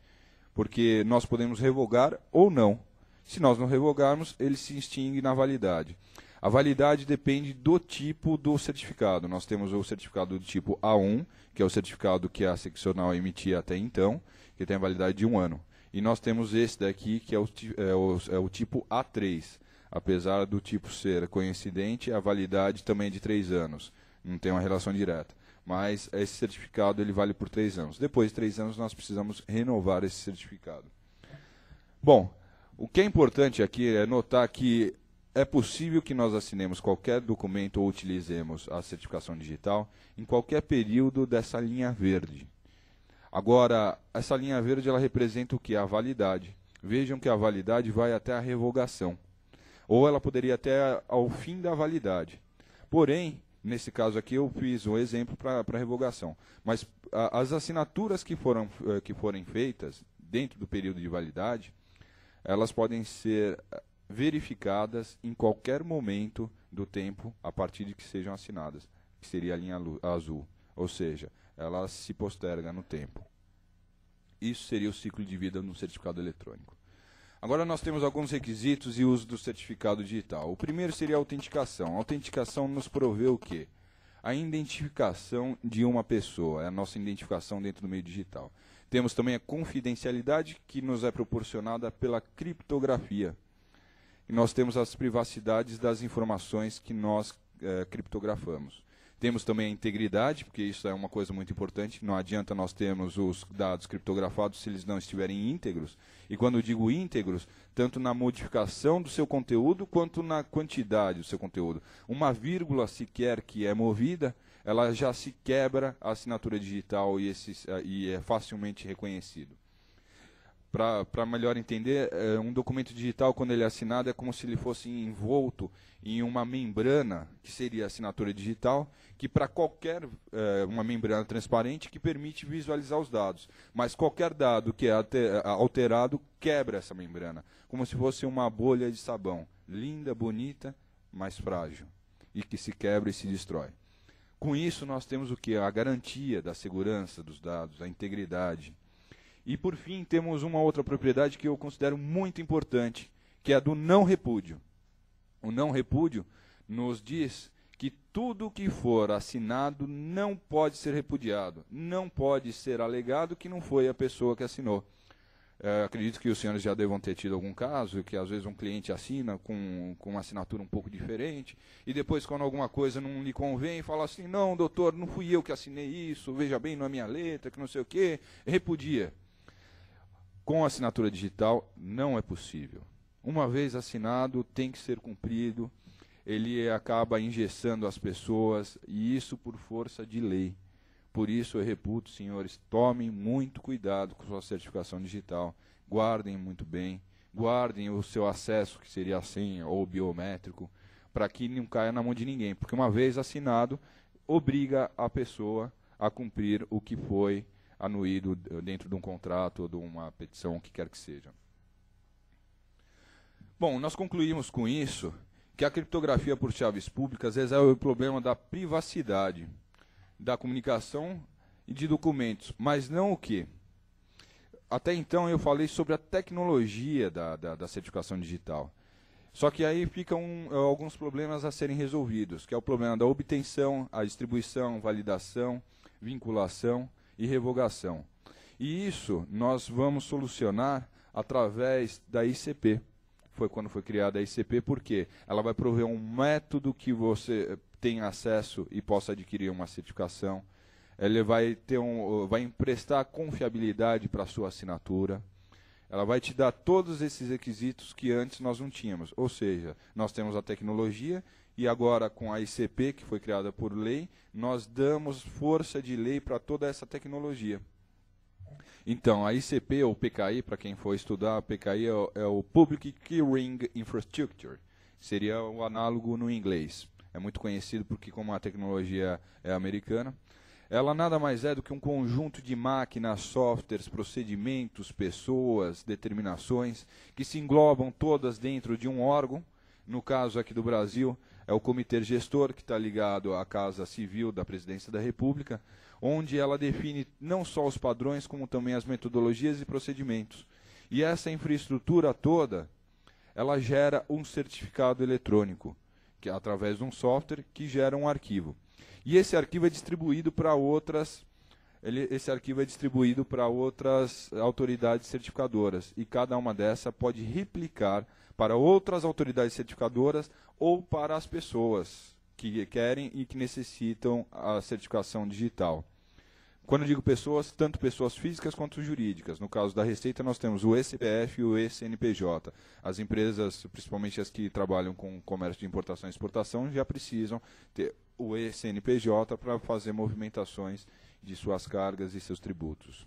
porque nós podemos revogar ou não. Se nós não revogarmos, ele se extingue na validade. A validade depende do tipo do certificado. Nós temos o certificado do tipo A1, que é o certificado que a seccional emitia até então, que tem a validade de 1 ano. E nós temos esse daqui, que é o tipo A3. Apesar do tipo ser coincidente, a validade também é de 3 anos. Não tem uma relação direta. Mas esse certificado ele vale por 3 anos. Depois de 3 anos, nós precisamos renovar esse certificado. Bom, o que é importante aqui é notar que é possível que nós assinemos qualquer documento ou utilizemos a certificação digital em qualquer período dessa linha verde. Agora, essa linha verde ela representa o que? A validade. Vejam que a validade vai até a revogação. Ou ela poderia até ao fim da validade. Porém, nesse caso aqui eu fiz um exemplo para revogação. Mas as assinaturas que forem feitas dentro do período de validade, elas podem ser verificadas em qualquer momento do tempo a partir de que sejam assinadas, que seria a linha azul. Ou seja, ela se posterga no tempo. Isso seria o ciclo de vida no certificado eletrônico. Agora nós temos alguns requisitos e uso do certificado digital. O primeiro seria a autenticação. A autenticação nos provê o quê? A identificação de uma pessoa, é a nossa identificação dentro do meio digital. Temos também a confidencialidade, que nos é proporcionada pela criptografia. E nós temos as privacidades das informações que nós criptografamos. Temos também a integridade, porque isso é uma coisa muito importante. Não adianta nós termos os dados criptografados se eles não estiverem íntegros. E quando eu digo íntegros, tanto na modificação do seu conteúdo, quanto na quantidade do seu conteúdo. Uma vírgula sequer que é movida, ela já se quebra a assinatura digital e é facilmente reconhecido. Para melhor entender, um documento digital, quando ele é assinado, é como se ele fosse envolto em uma membrana, que seria a assinatura digital, que para uma membrana transparente que permite visualizar os dados. Mas qualquer dado que é alterado quebra essa membrana, como se fosse uma bolha de sabão, linda, bonita, mas frágil, e que se quebra e se destrói. Com isso, nós temos o quê? A garantia da segurança dos dados, a integridade. E, por fim, temos uma outra propriedade que eu considero muito importante, que é a do não repúdio. O não repúdio nos diz que tudo que for assinado não pode ser repudiado, não pode ser alegado que não foi a pessoa que assinou. Acredito que os senhores já devam ter tido algum caso, que às vezes um cliente assina com uma assinatura um pouco diferente, e depois quando alguma coisa não lhe convém, fala assim, não, doutor, não fui eu que assinei isso, veja bem, não é minha letra, que não sei o quê, repudia. Com a assinatura digital, não é possível. Uma vez assinado, tem que ser cumprido, ele acaba engessando as pessoas, e isso por força de lei. Por isso eu reputo, senhores, tomem muito cuidado com sua certificação digital, guardem muito bem, guardem o seu acesso, que seria a senha ou biométrico, para que não caia na mão de ninguém, porque uma vez assinado, obriga a pessoa a cumprir o que foi anuído dentro de um contrato ou de uma petição, o que quer que seja. Bom, nós concluímos com isso que a criptografia por chaves públicas resolve o problema da privacidade, da comunicação e de documentos, mas não o quê? Até então eu falei sobre a tecnologia da certificação digital. Só que aí ficam alguns problemas a serem resolvidos, que é o problema da obtenção, a distribuição, validação, vinculação e revogação. E isso nós vamos solucionar através da ICP. Foi quando foi criada a ICP, porque ela vai prover um método que você tenha acesso e possa adquirir uma certificação. Ele vai emprestar confiabilidade para a sua assinatura. Ela vai te dar todos esses requisitos que antes nós não tínhamos. Ou seja, nós temos a tecnologia e agora com a ICP, que foi criada por lei, nós damos força de lei para toda essa tecnologia. Então, a ICP, ou PKI, para quem for estudar, a PKI é o Public Key-Ring Infrastructure. Seria o análogo no inglês. É muito conhecido porque, como a tecnologia é americana, ela nada mais é do que um conjunto de máquinas, softwares, procedimentos, pessoas, determinações, que se englobam todas dentro de um órgão. No caso aqui do Brasil, é o Comitê Gestor, que está ligado à Casa Civil da Presidência da República, onde ela define não só os padrões, como também as metodologias e procedimentos. E essa infraestrutura toda, ela gera um certificado eletrônico, que é através de um software que gera um arquivo. E esse arquivo é distribuído para outras autoridades certificadoras. E cada uma dessas pode replicar para outras autoridades certificadoras ou para as pessoas que querem e que necessitam a certificação digital. Quando eu digo pessoas, tanto pessoas físicas quanto jurídicas. No caso da Receita, nós temos o ECPF e o ECNPJ. As empresas, principalmente as que trabalham com comércio de importação e exportação, já precisam ter o ECNPJ para fazer movimentações de suas cargas e seus tributos.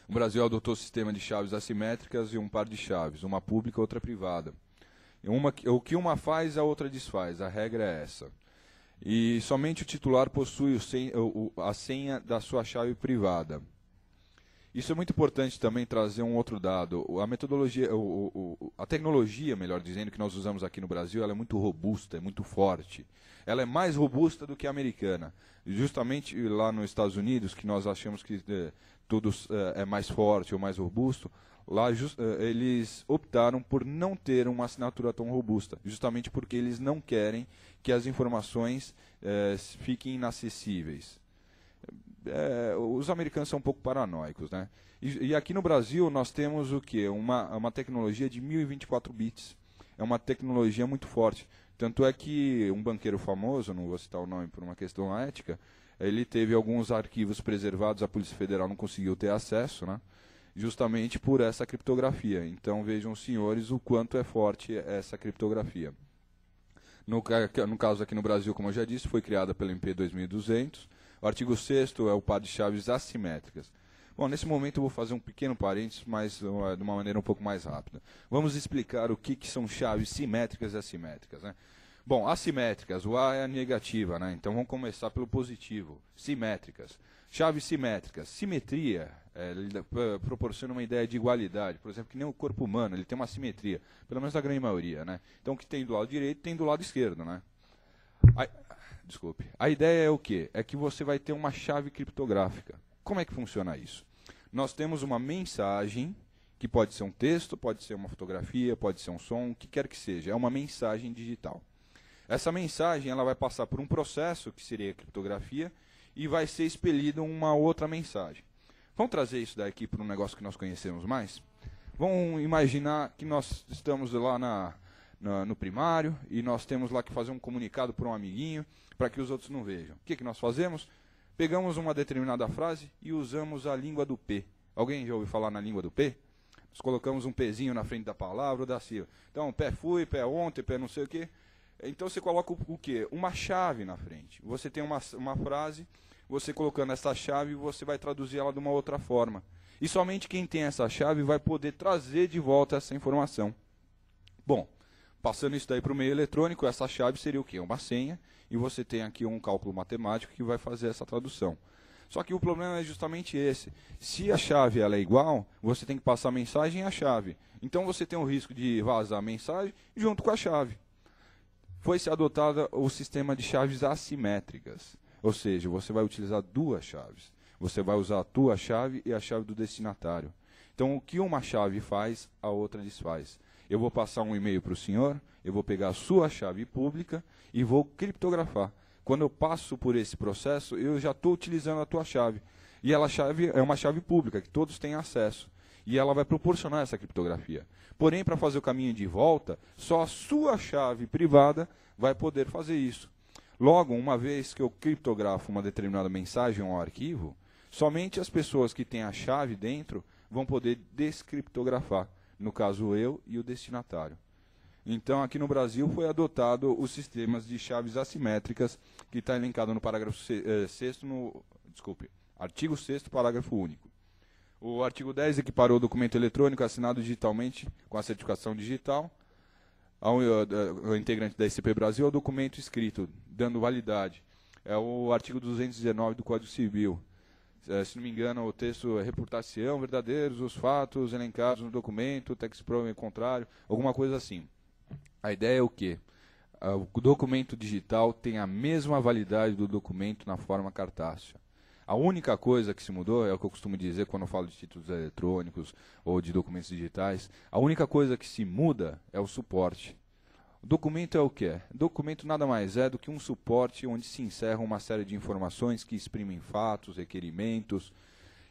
O Brasil adotou o sistema de chaves assimétricas e um par de chaves, uma pública e outra privada. O que uma faz, a outra desfaz. A regra é essa. E somente o titular possui a senha da sua chave privada. Isso é muito importante também trazer um outro dado. A metodologia, a tecnologia, melhor dizendo, que nós usamos aqui no Brasil, ela é muito robusta, é muito forte. Ela é mais robusta do que a americana. Justamente lá nos Estados Unidos, que nós achamos que tudo é mais forte ou mais robusto, lá eles optaram por não ter uma assinatura tão robusta, justamente porque eles não querem que as informações fiquem inacessíveis. Os americanos são um pouco paranoicos, né? E aqui no Brasil nós temos o quê? Uma tecnologia de 1024 bits. É uma tecnologia muito forte. Tanto é que um banqueiro famoso, não vou citar o nome por uma questão ética, ele teve alguns arquivos preservados, a Polícia Federal não conseguiu ter acesso, né? Justamente por essa criptografia. Então vejam, senhores, o quanto é forte essa criptografia. No caso aqui no Brasil, como eu já disse, foi criada pela MP 2200. O artigo 6º é o par de chaves assimétricas. Bom, nesse momento eu vou fazer um pequeno parênteses, mas de uma maneira um pouco mais rápida. Vamos explicar o que são chaves simétricas e assimétricas, né? Bom, assimétricas, o A é a negativa, né? Então vamos começar pelo positivo. Simétricas. Chaves simétricas. Simetria proporciona uma ideia de igualdade. Por exemplo, que nem o corpo humano, ele tem uma simetria. Pelo menos a grande maioria, né? Então o que tem do lado direito tem do lado esquerdo, né? Desculpe. A ideia é o quê? É que você vai ter uma chave criptográfica. Como é que funciona isso? Nós temos uma mensagem, que pode ser um texto, pode ser uma fotografia, pode ser um som, o que quer que seja. É uma mensagem digital. Essa mensagem ela vai passar por um processo, que seria a criptografia, e vai ser expelida uma outra mensagem. Vamos trazer isso daqui para um negócio que nós conhecemos mais? Vamos imaginar que nós estamos lá no primário e nós temos lá que fazer um comunicado para um amiguinho para que os outros não vejam. O que nós fazemos? Pegamos uma determinada frase e usamos a língua do P. Alguém já ouviu falar na língua do P? Nós colocamos um Pzinho na frente da palavra ou da sílaba. Então, pé fui, pé ontem, pé não sei o quê. Então você coloca o quê? Uma chave na frente. Você tem uma frase, você colocando essa chave, você vai traduzir ela de uma outra forma. E somente quem tem essa chave vai poder trazer de volta essa informação. Bom, passando isso daí para o meio eletrônico, essa chave seria o quê? Uma senha, e você tem aqui um cálculo matemático que vai fazer essa tradução. Só que o problema é justamente esse. Se a chave ela é igual, você tem que passar a mensagem e a chave. Então você tem o risco de vazar a mensagem junto com a chave. Foi-se adotado o sistema de chaves assimétricas. Ou seja, você vai utilizar duas chaves. Você vai usar a tua chave e a chave do destinatário. Então, o que uma chave faz, a outra desfaz. Eu vou passar um e-mail para o senhor, eu vou pegar a sua chave pública e vou criptografar. Quando eu passo por esse processo, eu já estou utilizando a tua chave. E ela chave é uma chave pública, que todos têm acesso. E ela vai proporcionar essa criptografia. Porém, para fazer o caminho de volta, só a sua chave privada vai poder fazer isso. Logo, uma vez que eu criptografo uma determinada mensagem ou um arquivo, somente as pessoas que têm a chave dentro vão poder descriptografar. No caso, eu e o destinatário. Então, aqui no Brasil foi adotado os sistemas de chaves assimétricas, que está elencado no parágrafo 6º, artigo 6º, parágrafo único. O artigo 10 equiparou o documento eletrônico assinado digitalmente com a certificação digital ao integrante da ICP Brasil ao documento escrito, dando validade. É o artigo 219 do Código Civil. Se não me engano, o texto é reportar-se-ão verdadeiros os fatos elencados no documento, text prove contrário, alguma coisa assim. A ideia é o quê? O documento digital tem a mesma validade do documento na forma cartácea. A única coisa que se mudou, é o que eu costumo dizer quando eu falo de títulos eletrônicos ou de documentos digitais, a única coisa que se muda é o suporte. O documento é o quê? Documento nada mais é do que um suporte onde se encerra uma série de informações que exprimem fatos, requerimentos.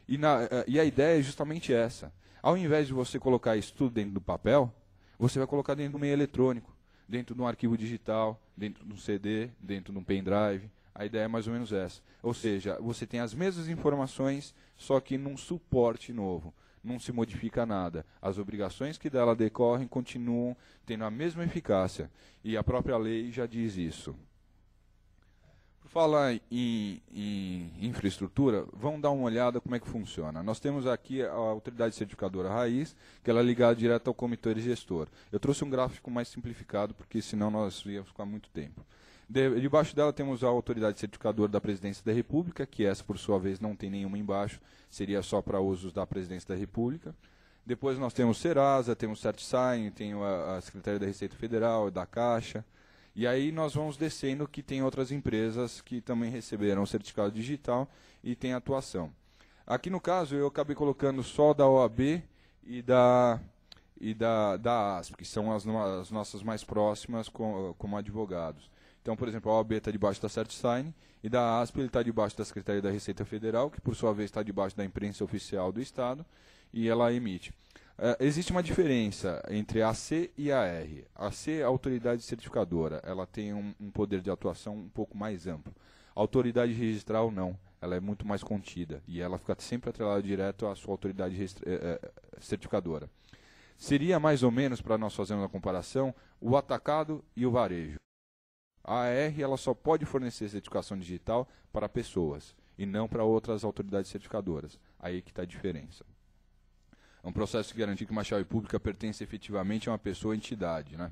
E a ideia é justamente essa. Ao invés de você colocar isso tudo dentro do papel, você vai colocar dentro do meio eletrônico, dentro de um arquivo digital, dentro de um CD, dentro de um pendrive. A ideia é mais ou menos essa. Ou seja, você tem as mesmas informações, só que num suporte novo. Não se modifica nada. As obrigações que dela decorrem continuam tendo a mesma eficácia. E a própria lei já diz isso. Por falar em infraestrutura, vamos dar uma olhada como é que funciona. Nós temos aqui a autoridade certificadora raiz, que ela é ligada direto ao comitê gestor. Eu trouxe um gráfico mais simplificado, porque senão nós íamos ficar muito tempo. Debaixo dela temos a autoridade certificadora da Presidência da República, que essa, por sua vez, não tem nenhuma embaixo, seria só para usos da Presidência da República. Depois nós temos o Serasa, temos o CertSign, tem a Secretaria da Receita Federal, da Caixa. E aí nós vamos descendo que tem outras empresas que também receberam o certificado digital e têm atuação. Aqui no caso eu acabei colocando só da OAB e da ASP, que são as nossas mais próximas como advogados. Então, por exemplo, a OAB está debaixo da CertSign e da ASP ele está debaixo da Secretaria da Receita Federal, que por sua vez está debaixo da imprensa oficial do Estado, e ela emite. Existe uma diferença entre a C e a R. A C é a autoridade certificadora, ela tem um poder de atuação um pouco mais amplo. A autoridade registral não, ela é muito mais contida e ela fica sempre atrelada direto à sua autoridade certificadora. Seria mais ou menos, para nós fazermos uma comparação, o atacado e o varejo. A AR ela só pode fornecer certificação digital para pessoas e não para outras autoridades certificadoras. Aí que está a diferença. É um processo que garante que uma chave pública pertence efetivamente a uma pessoa ou entidade, né?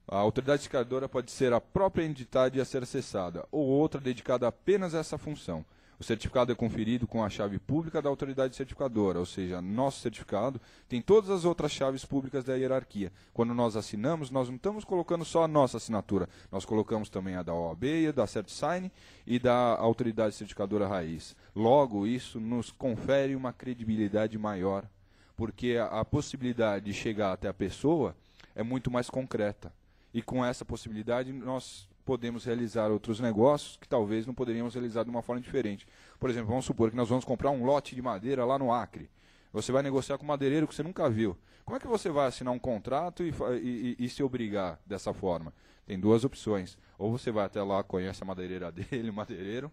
A autoridade certificadora pode ser a própria entidade a ser acessada ou outra dedicada apenas a essa função. O certificado é conferido com a chave pública da autoridade certificadora, ou seja, nosso certificado tem todas as outras chaves públicas da hierarquia. Quando nós assinamos, nós não estamos colocando só a nossa assinatura, nós colocamos também a da OAB, a da CertSign e da autoridade certificadora raiz. Logo, isso nos confere uma credibilidade maior, porque a possibilidade de chegar até a pessoa é muito mais concreta. E com essa possibilidade, nós podemos realizar outros negócios que talvez não poderíamos realizar de uma forma diferente. Por exemplo, vamos supor que nós vamos comprar um lote de madeira lá no Acre. Você vai negociar com um madeireiro que você nunca viu. Como é que você vai assinar um contrato e se obrigar dessa forma? Tem duas opções. Ou você vai até lá, conhece a madeireira dele, o madeireiro,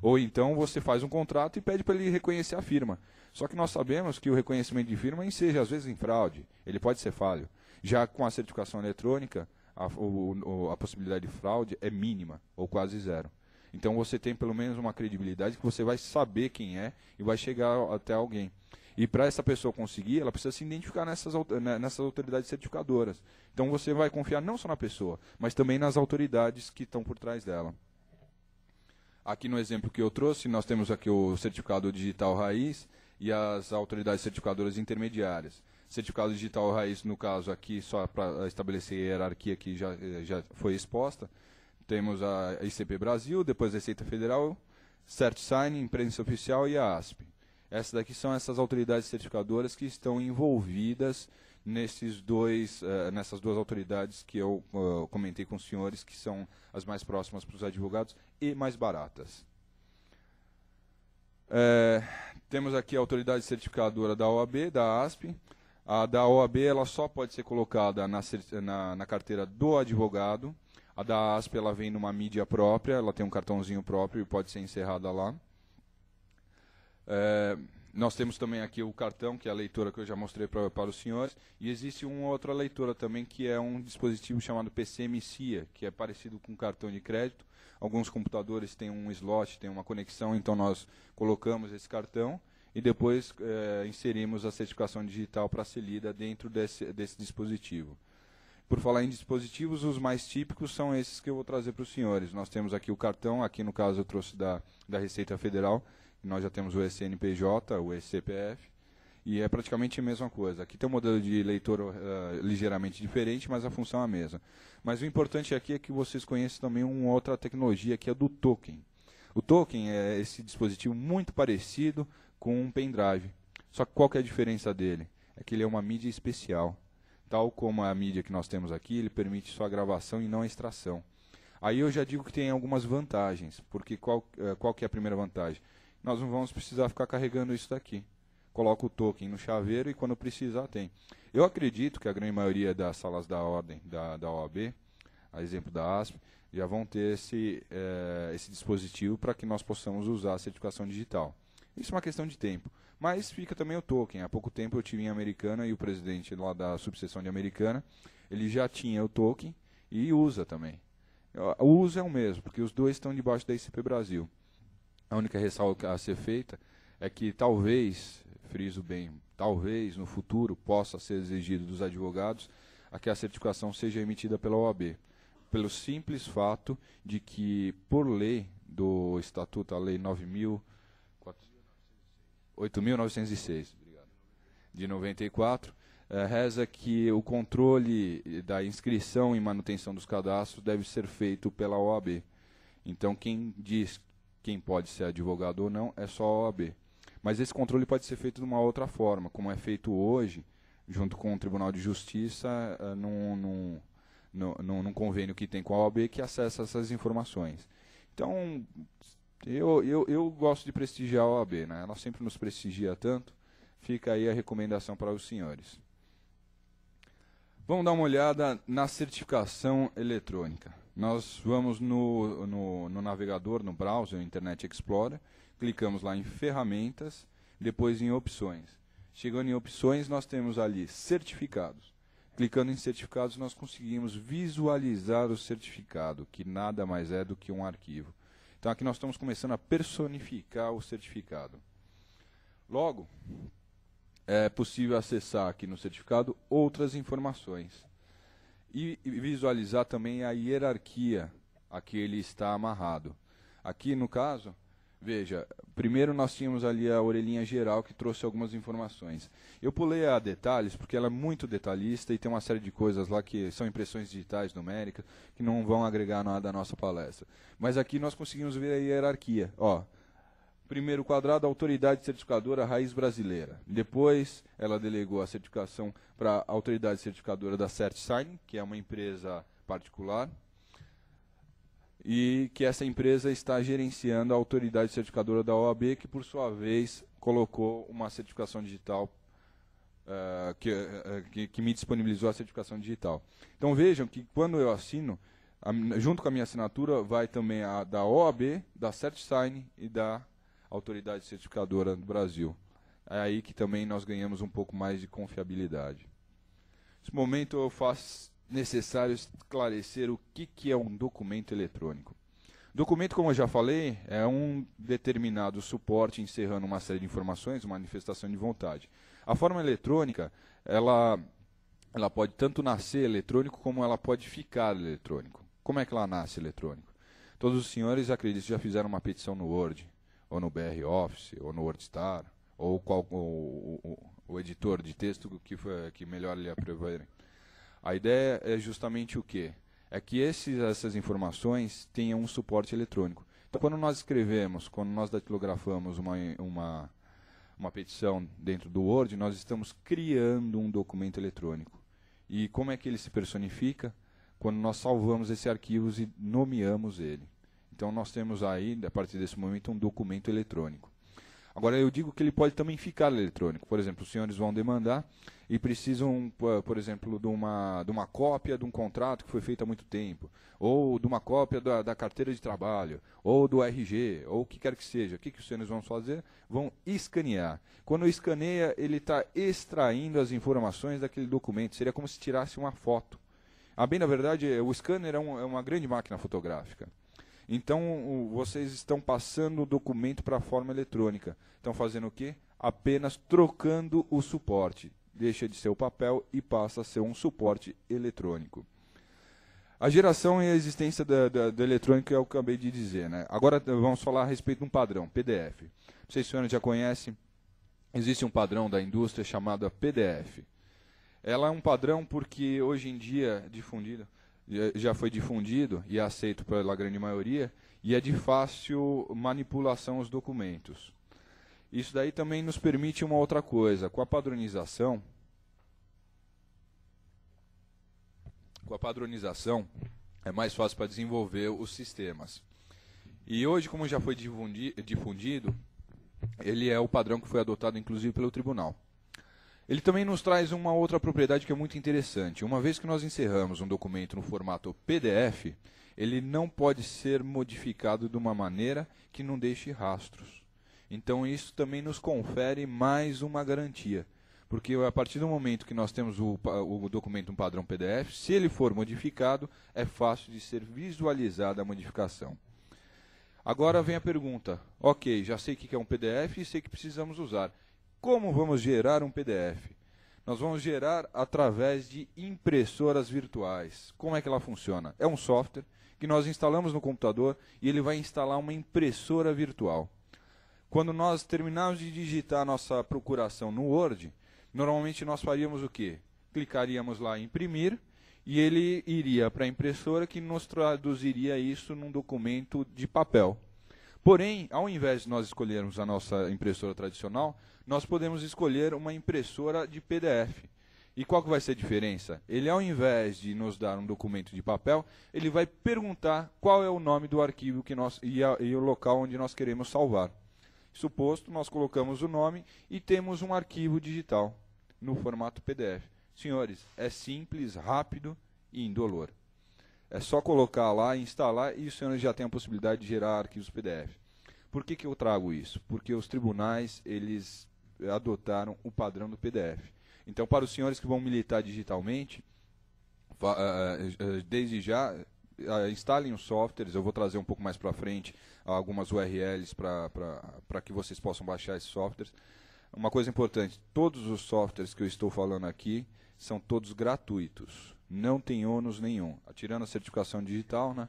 ou então você faz um contrato e pede para ele reconhecer a firma. Só que nós sabemos que o reconhecimento de firma enseja, às vezes, em fraude. Ele pode ser falho. Já com a certificação eletrônica, a possibilidade de fraude é mínima, ou quase zero. Então você tem pelo menos uma credibilidade que você vai saber quem é e vai chegar até alguém. E para essa pessoa conseguir, ela precisa se identificar nessas autoridades certificadoras. Então você vai confiar não só na pessoa, mas também nas autoridades que estão por trás dela. Aqui no exemplo que eu trouxe, nós temos aqui o certificado digital raiz e as autoridades certificadoras intermediárias. Certificado digital raiz, no caso aqui, só para estabelecer a hierarquia que já foi exposta, temos a ICP Brasil, depois a Receita Federal, CertSign, Imprensa Oficial e a ASP. Essas daqui são essas autoridades certificadoras que estão envolvidas nessas duas autoridades que eu comentei com os senhores, que são as mais próximas para os advogados e mais baratas. Temos aqui a autoridade certificadora da OAB, da ASP. A da OAB ela só pode ser colocada na carteira do advogado. A da ASP ela vem numa mídia própria, ela tem um cartãozinho próprio e pode ser encerrada lá. Nós temos também aqui o cartão, que é a leitora que eu já mostrei para os senhores, e existe uma outra leitora também, que é um dispositivo chamado PCM-CIA, que é parecido com cartão de crédito. Alguns computadores têm um slot, têm uma conexão, então nós colocamos esse cartão e depois inserimos a certificação digital para ser lida dentro desse dispositivo. Por falar em dispositivos, os mais típicos são esses que eu vou trazer para os senhores. Nós temos aqui o cartão, aqui no caso eu trouxe da Receita Federal. Nós já temos o ECNPJ, o ECPF, e é praticamente a mesma coisa. Aqui tem um modelo de leitor ligeiramente diferente, mas a função é a mesma. Mas o importante aqui é que vocês conheçam também uma outra tecnologia, que é do token. O token é esse dispositivo muito parecido com um pendrive. Só que qual que é a diferença dele? É que ele é uma mídia especial. Tal como a mídia que nós temos aqui, ele permite só a gravação e não a extração. Aí eu já digo que tem algumas vantagens, porque qual que é a primeira vantagem? Nós não vamos precisar ficar carregando isso daqui. Coloca o token no chaveiro e quando precisar tem. Eu acredito que a grande maioria das salas da ordem da OAB, a exemplo da ASP, já vão ter esse dispositivo para que nós possamos usar a certificação digital. Isso é uma questão de tempo. Mas fica também o token. Há pouco tempo eu tive em Americana e o presidente lá da subseção de Americana, ele já tinha o token e usa também. O uso é o mesmo, porque os dois estão debaixo da ICP Brasil. A única ressalva a ser feita é que talvez, friso bem, talvez no futuro possa ser exigido dos advogados a que a certificação seja emitida pela OAB. Pelo simples fato de que, por lei do Estatuto, a Lei 8.906, de 94, reza que o controle da inscrição e manutenção dos cadastros deve ser feito pela OAB. Então, quem diz quem pode ser advogado ou não é só a OAB. Mas esse controle pode ser feito de uma outra forma, como é feito hoje, junto com o Tribunal de Justiça, num convênio que tem com a OAB, que acessa essas informações. Então, eu gosto de prestigiar a OAB, né? Ela sempre nos prestigia tanto, fica aí a recomendação para os senhores. Vamos dar uma olhada na certificação eletrônica. Nós vamos no navegador, no browser, no Internet Explorer, clicamos lá em ferramentas, depois em opções. Chegando em opções, nós temos ali certificados. Clicando em certificados, nós conseguimos visualizar o certificado, que nada mais é do que um arquivo. Então aqui nós estamos começando a personificar o certificado. Logo, é possível acessar aqui no certificado outras informações. E visualizar também a hierarquia a que ele está amarrado. Aqui, no caso, veja, primeiro nós tínhamos ali a orelhinha geral que trouxe algumas informações. Eu pulei a detalhes porque ela é muito detalhista e tem uma série de coisas lá que são impressões digitais numéricas que não vão agregar nada à nossa palestra. Mas aqui nós conseguimos ver a hierarquia. Primeiro quadrado, autoridade certificadora raiz brasileira. Depois, ela delegou a certificação para a autoridade certificadora da CertSign, que é uma empresa particular, e que essa empresa está gerenciando a autoridade certificadora da OAB, que por sua vez colocou uma certificação digital, que me disponibilizou a certificação digital. Então vejam que quando eu assino, junto com a minha assinatura, vai também a da OAB, da CertSign e da autoridade certificadora do Brasil. É aí que também nós ganhamos um pouco mais de confiabilidade. Nesse momento eu faço necessário esclarecer o que é um documento eletrônico. Documento, como eu já falei, é um determinado suporte encerrando uma série de informações, uma manifestação de vontade. A forma eletrônica, ela pode tanto nascer eletrônico como ela pode ficar eletrônico. Como é que ela nasce eletrônico? Todos os senhores, acredito, já fizeram uma petição no Word, ou no BR Office, ou no WordStar, ou o editor de texto que melhor lhe aprovarem. A ideia é justamente o quê? É que essas informações tenham um suporte eletrônico. Então, quando nós escrevemos, quando nós datilografamos uma petição dentro do Word, nós estamos criando um documento eletrônico. E como é que ele se personifica? Quando nós salvamos esse arquivo e nomeamos ele. Então, nós temos aí, a partir desse momento, um documento eletrônico. Agora, eu digo que ele pode também ficar eletrônico. Por exemplo, os senhores vão demandar e precisam, por exemplo, de uma cópia de um contrato que foi feito há muito tempo, ou de uma cópia da carteira de trabalho, ou do RG, ou o que quer que seja. O que os senhores vão fazer? Vão escanear. Quando escaneia, ele está extraindo as informações daquele documento. Seria como se tirasse uma foto. Bem, na verdade, o scanner é uma grande máquina fotográfica. Então, vocês estão passando o documento para a forma eletrônica. Estão fazendo o quê? Apenas trocando o suporte. Deixa de ser o papel e passa a ser um suporte eletrônico. A geração e a existência do eletrônico é o que eu acabei de dizer, né? Agora vamos falar a respeito de um padrão, PDF. Vocês, senhores, já conhecem, existe um padrão da indústria chamado PDF. Ela é um padrão porque hoje em dia já foi difundido e é aceito pela grande maioria, e é de fácil manipulação os documentos. Isso daí também nos permite uma outra coisa. Com a padronização, é mais fácil para desenvolver os sistemas. E hoje, como já foi difundido, ele é o padrão que foi adotado inclusive pelo tribunal. Ele também nos traz uma outra propriedade que é muito interessante. Uma vez que nós encerramos um documento no formato PDF, ele não pode ser modificado de uma maneira que não deixe rastros. Então isso também nos confere mais uma garantia. Porque a partir do momento que nós temos o documento um padrão PDF, se ele for modificado, é fácil de ser visualizada a modificação. Agora vem a pergunta. Ok, já sei o que é um PDF e sei que precisamos usar. Como vamos gerar um PDF? Nós vamos gerar através de impressoras virtuais. Como é que ela funciona? É um software que nós instalamos no computador e ele vai instalar uma impressora virtual. Quando nós terminarmos de digitar a nossa procuração no Word, normalmente nós faríamos o quê? Clicaríamos lá em imprimir e ele iria para a impressora que nos traduziria isso num documento de papel. Porém, ao invés de nós escolhermos a nossa impressora tradicional, nós podemos escolher uma impressora de PDF. E qual que vai ser a diferença? Ele, ao invés de nos dar um documento de papel, ele vai perguntar qual é o nome do arquivo e o local onde nós queremos salvar. Suposto, nós colocamos o nome e temos um arquivo digital no formato PDF. Senhores, é simples, rápido e indolor. É só colocar lá, instalar e os senhores já têm a possibilidade de gerar arquivos PDF. Por que eu trago isso? Porque os tribunais, eles adotaram o padrão do PDF. Então, para os senhores que vão militar digitalmente, desde já, instalem os softwares. Eu vou trazer um pouco mais para frente algumas URLs para que vocês possam baixar esses softwares. Uma coisa importante, todos os softwares que eu estou falando aqui são todos gratuitos. Não tem ônus nenhum, tirando a certificação digital, né?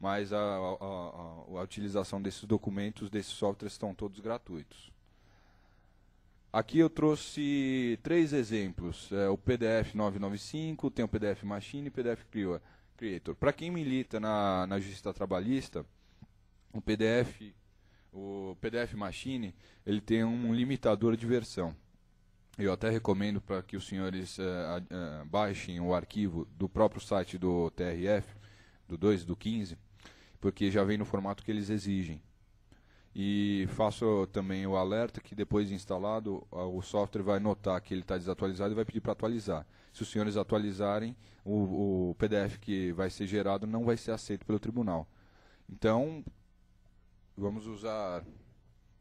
Mas a utilização desses documentos, desses softwares, estão todos gratuitos. Aqui eu trouxe 3 exemplos. O PDF 995, tem o PDF Machine e o PDF Creator. Para quem milita na Justiça Trabalhista, o PDF Machine ele tem um limitador de versão. Eu até recomendo para que os senhores baixem o arquivo do próprio site do TRF, do 2 e do 15, porque já vem no formato que eles exigem. E faço também o alerta que depois de instalado, o software vai notar que ele está desatualizado e vai pedir para atualizar. Se os senhores atualizarem, o PDF que vai ser gerado não vai ser aceito pelo tribunal. Então, vamos usar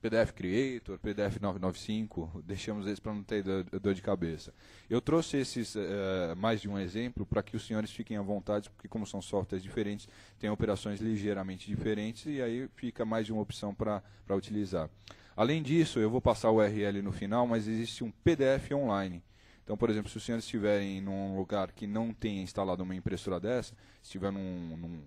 PDF Creator, PDF 995, deixamos esses para não ter dor de cabeça. Eu trouxe esses mais de um exemplo para que os senhores fiquem à vontade, porque como são softwares diferentes, têm operações ligeiramente diferentes e aí fica mais de uma opção para utilizar. Além disso, eu vou passar o URL no final, mas existe um PDF online. Então, por exemplo, se os senhores estiverem num lugar que não tenha instalado uma impressora dessa, se estiver num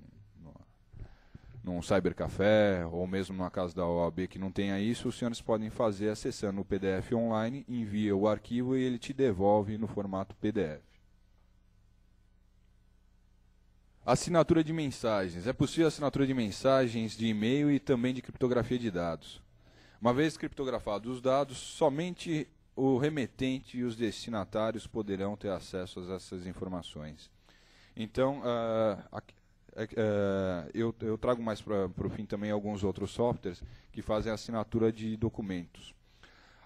cybercafé ou mesmo numa casa da OAB que não tenha isso, os senhores podem fazer acessando o PDF online, envia o arquivo e ele te devolve no formato PDF. Assinatura de mensagens. É possível assinatura de mensagens de e-mail e também de criptografia de dados. Uma vez criptografados os dados, somente o remetente e os destinatários poderão ter acesso a essas informações. Então, eu trago mais para o fim também alguns outros softwares que fazem assinatura de documentos.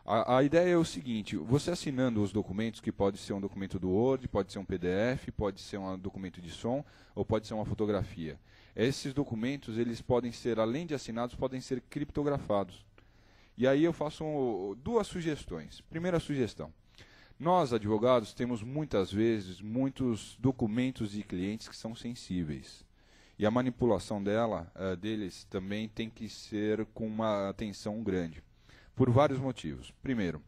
A ideia é o seguinte: você assinando os documentos, que pode ser um documento do Word, pode ser um PDF, pode ser um documento de som ou pode ser uma fotografia. Esses documentos, eles podem ser, além de assinados, podem ser criptografados. E aí eu faço duas sugestões. Primeira sugestão: nós, advogados, temos muitas vezes muitos documentos de clientes que são sensíveis. E a manipulação deles também tem que ser com uma atenção grande, por vários motivos. Primeiro,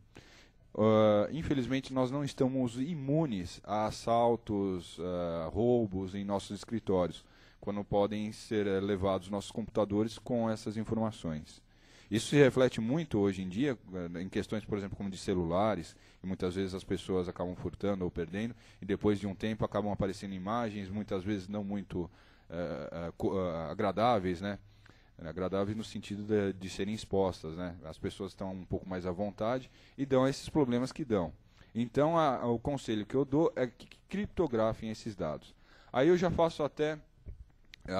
infelizmente nós não estamos imunes a assaltos, roubos em nossos escritórios, quando podem ser levados nossos computadores com essas informações. Isso se reflete muito hoje em dia em questões, por exemplo, como de celulares, e muitas vezes as pessoas acabam furtando ou perdendo, e depois de um tempo acabam aparecendo imagens, muitas vezes não muito agradáveis, né? Agradáveis no sentido de serem expostas, né? As pessoas estão um pouco mais à vontade e dão esses problemas que dão. Então, o conselho que eu dou é que criptografem esses dados. Aí eu já faço até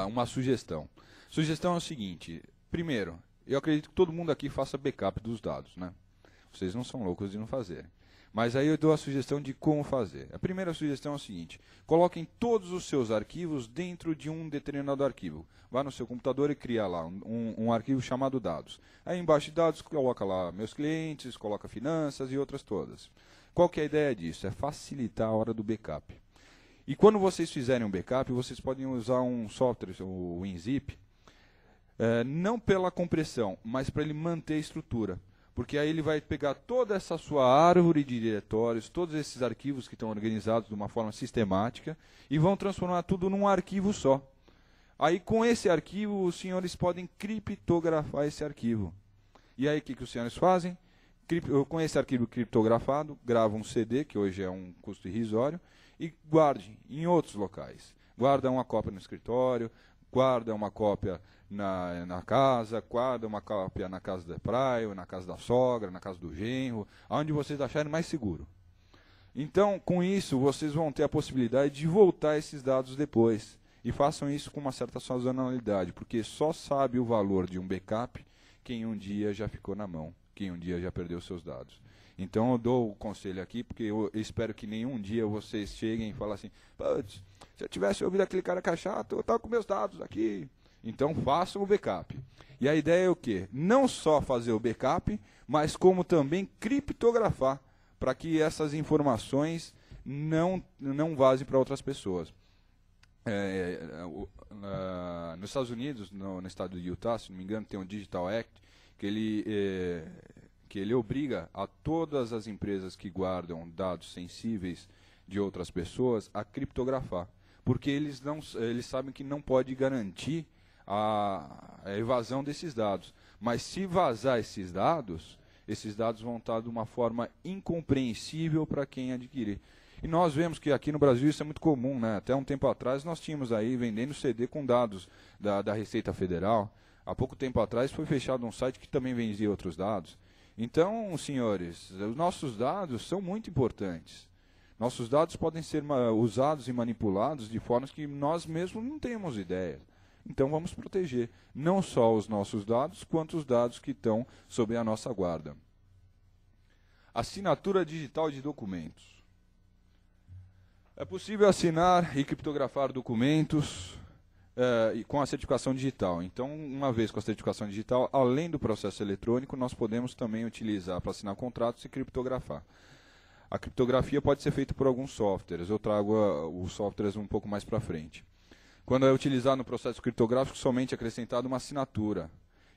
uma sugestão. Sugestão é o seguinte: primeiro, eu acredito que todo mundo aqui faça backup dos dados, né? Vocês não são loucos de não fazerem. Mas aí eu dou a sugestão de como fazer. A primeira sugestão é o seguinte: coloquem todos os seus arquivos dentro de um determinado arquivo. Vá no seu computador e cria lá um arquivo chamado dados. Aí embaixo de dados coloca lá meus clientes, coloca finanças e outras todas. Qual que é a ideia disso? É facilitar a hora do backup. E quando vocês fizerem um backup, vocês podem usar um software, o WinZip, não pela compressão, mas para ele manter a estrutura. Porque aí ele vai pegar toda essa sua árvore de diretórios, todos esses arquivos que estão organizados de uma forma sistemática, e vão transformar tudo num arquivo só. Aí com esse arquivo, os senhores podem criptografar esse arquivo. E aí o que os senhores fazem? Com esse arquivo criptografado, grava um CD, que hoje é um custo irrisório, e guarde em outros locais. Guarda uma cópia no escritório, guarda uma cópia na casa, guarda uma cópia na casa da praia, na casa da sogra, na casa do genro, onde vocês acharem mais seguro. Então, com isso, vocês vão ter a possibilidade de voltar esses dados depois. E façam isso com uma certa sazonalidade, porque só sabe o valor de um backup quem um dia já ficou na mão, quem um dia já perdeu seus dados. Então eu dou o conselho aqui, porque eu espero que nenhum dia vocês cheguem e falem assim: putz, se eu tivesse ouvido aquele cara que é chato, eu estava com meus dados aqui. Então façam o backup. E a ideia é o quê? Não só fazer o backup, mas como também criptografar, para que essas informações não vazem para outras pessoas. Nos Estados Unidos, no estado de Utah, se não me engano, tem um Digital Act, que ele obriga a todas as empresas que guardam dados sensíveis de outras pessoas a criptografar. Porque eles sabem que não pode garantir a evasão desses dados. Mas se vazar esses dados vão estar de uma forma incompreensível para quem adquirir. E nós vemos que aqui no Brasil isso é muito comum, né? Até um tempo atrás nós tínhamos aí vendendo CD com dados da Receita Federal. Há pouco tempo atrás foi fechado um site que também vendia outros dados. Então, senhores, os nossos dados são muito importantes. Nossos dados podem ser usados e manipulados de formas que nós mesmos não temos ideia. Então vamos proteger não só os nossos dados, quanto os dados que estão sob a nossa guarda. Assinatura digital de documentos. É possível assinar e criptografar documentos e com a certificação digital. Então, uma vez com a certificação digital, além do processo eletrônico, nós podemos também utilizar para assinar contratos e criptografar. A criptografia pode ser feita por alguns softwares, eu trago os softwares um pouco mais para frente. Quando é utilizado no processo criptográfico, somente é acrescentada uma assinatura,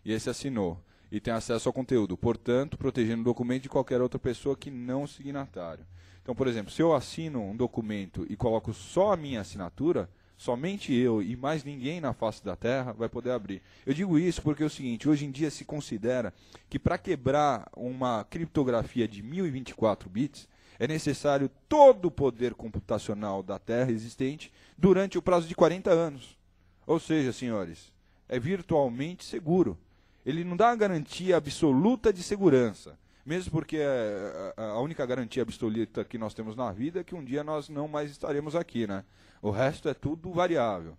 e esse assinou, e tem acesso ao conteúdo, portanto, protegendo o documento de qualquer outra pessoa que não o signatário. Então, por exemplo, se eu assino um documento e coloco só a minha assinatura, somente eu e mais ninguém na face da Terra vai poder abrir. Eu digo isso porque é o seguinte, hoje em dia se considera que para quebrar uma criptografia de 1024 bits, é necessário todo o poder computacional da Terra existente durante o prazo de 40 anos. Ou seja, senhores, é virtualmente seguro. Ele não dá uma garantia absoluta de segurança, mesmo porque a única garantia absoluta que nós temos na vida é que um dia nós não mais estaremos aqui, né? O resto é tudo variável.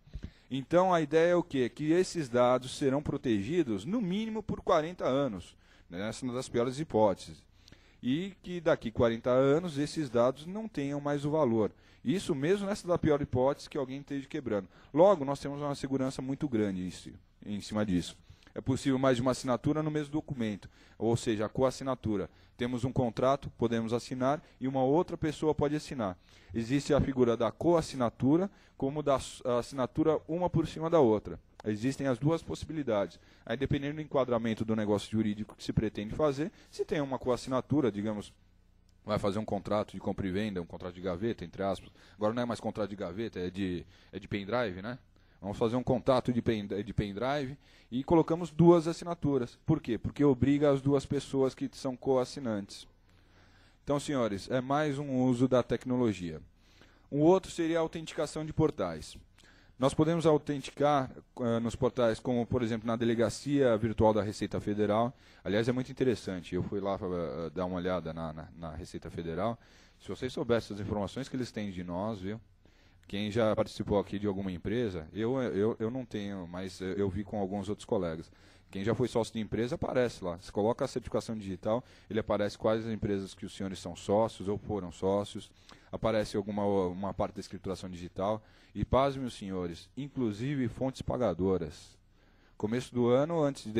Então a ideia é o quê? Que esses dados serão protegidos no mínimo por 40 anos, nessa das piores hipóteses. E que daqui 40 anos esses dados não tenham mais o valor. Isso mesmo nessa da pior hipótese que alguém esteja quebrando. Logo, nós temos uma segurança muito grande em cima disso. É possível mais de uma assinatura no mesmo documento, ou seja, a coassinatura. Temos um contrato, podemos assinar, e uma outra pessoa pode assinar. Existe a figura da coassinatura, como da assinatura uma por cima da outra. Existem as duas possibilidades. Aí, dependendo do enquadramento do negócio jurídico que se pretende fazer, se tem uma coassinatura, digamos, vai fazer um contrato de compra e venda, um contrato de gaveta, entre aspas. Agora não é mais contrato de gaveta, é de pendrive, né? Vamos fazer um contato de pendrive e colocamos duas assinaturas. Por quê? Porque obriga as duas pessoas que são coassinantes. Então, senhores, é mais um uso da tecnologia. Um outro seria a autenticação de portais. Nós podemos autenticar nos portais, como, por exemplo, na Delegacia Virtual da Receita Federal. Aliás, é muito interessante. Eu fui lá para dar uma olhada na Receita Federal. Se vocês soubessem as informações que eles têm de nós, viu? Quem já participou aqui de alguma empresa, eu não tenho, mas eu vi com alguns outros colegas. Quem já foi sócio de empresa aparece lá. Se coloca a certificação digital, ele aparece quais as empresas que os senhores são sócios ou foram sócios. Aparece uma parte da escrituração digital. E pasmem os senhores, inclusive fontes pagadoras. Começo do ano, antes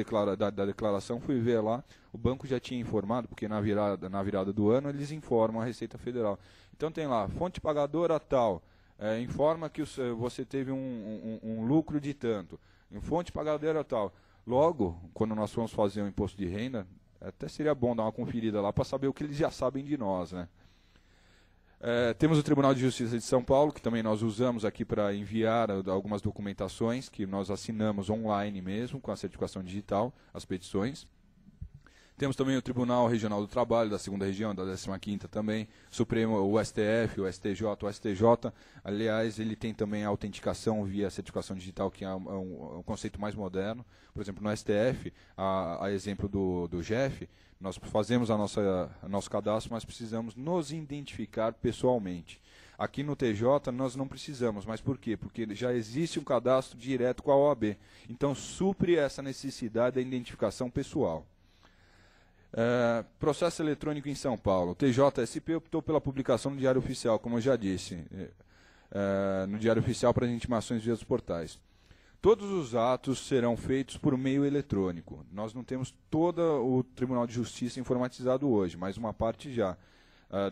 da declaração, fui ver lá, o banco já tinha informado, porque na virada do ano eles informam a Receita Federal. Então tem lá, fonte pagadora tal. Informa que você teve um lucro de tanto. Em fonte pagadora tal. Logo, quando nós formos fazer um imposto de renda, até seria bom dar uma conferida lá para saber o que eles já sabem de nós, né? Temos o Tribunal de Justiça de São Paulo, que também nós usamos aqui para enviar algumas documentações que nós assinamos online mesmo, com a certificação digital, as petições. Temos também o Tribunal Regional do Trabalho, da 2ª Região, da 15ª também, Supremo, o STF, o STJ. O STJ, aliás, ele tem também a autenticação via certificação digital, que é um conceito mais moderno. Por exemplo, no STF, a exemplo do GEF, nós fazemos nosso cadastro, mas precisamos nos identificar pessoalmente. Aqui no TJ nós não precisamos, mas por quê? Porque já existe um cadastro direto com a OAB. Então supre essa necessidade da identificação pessoal. Processo eletrônico em São Paulo. O TJSP optou pela publicação no Diário Oficial, como eu já disse, no Diário Oficial para as intimações via os portais. Todos os atos serão feitos por meio eletrônico. Nós não temos todo o Tribunal de Justiça informatizado hoje, mas uma parte já,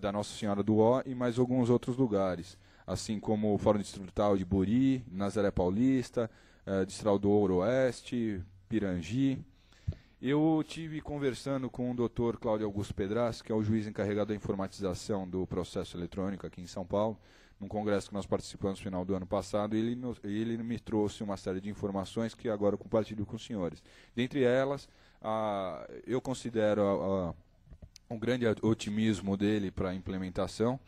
da Nossa Senhora do Ó e mais alguns outros lugares, assim como o Fórum Distrital de Buri, Nazaré Paulista, Distrital do Ouro Oeste, Pirangi. Eu tive conversando com o Dr. Cláudio Augusto Pedraz, que é o juiz encarregado da informatização do processo eletrônico aqui em São Paulo, num congresso que nós participamos no final do ano passado, e ele me trouxe uma série de informações que agora eu compartilho com os senhores. Dentre elas, eu considero um grande otimismo dele para a implementação,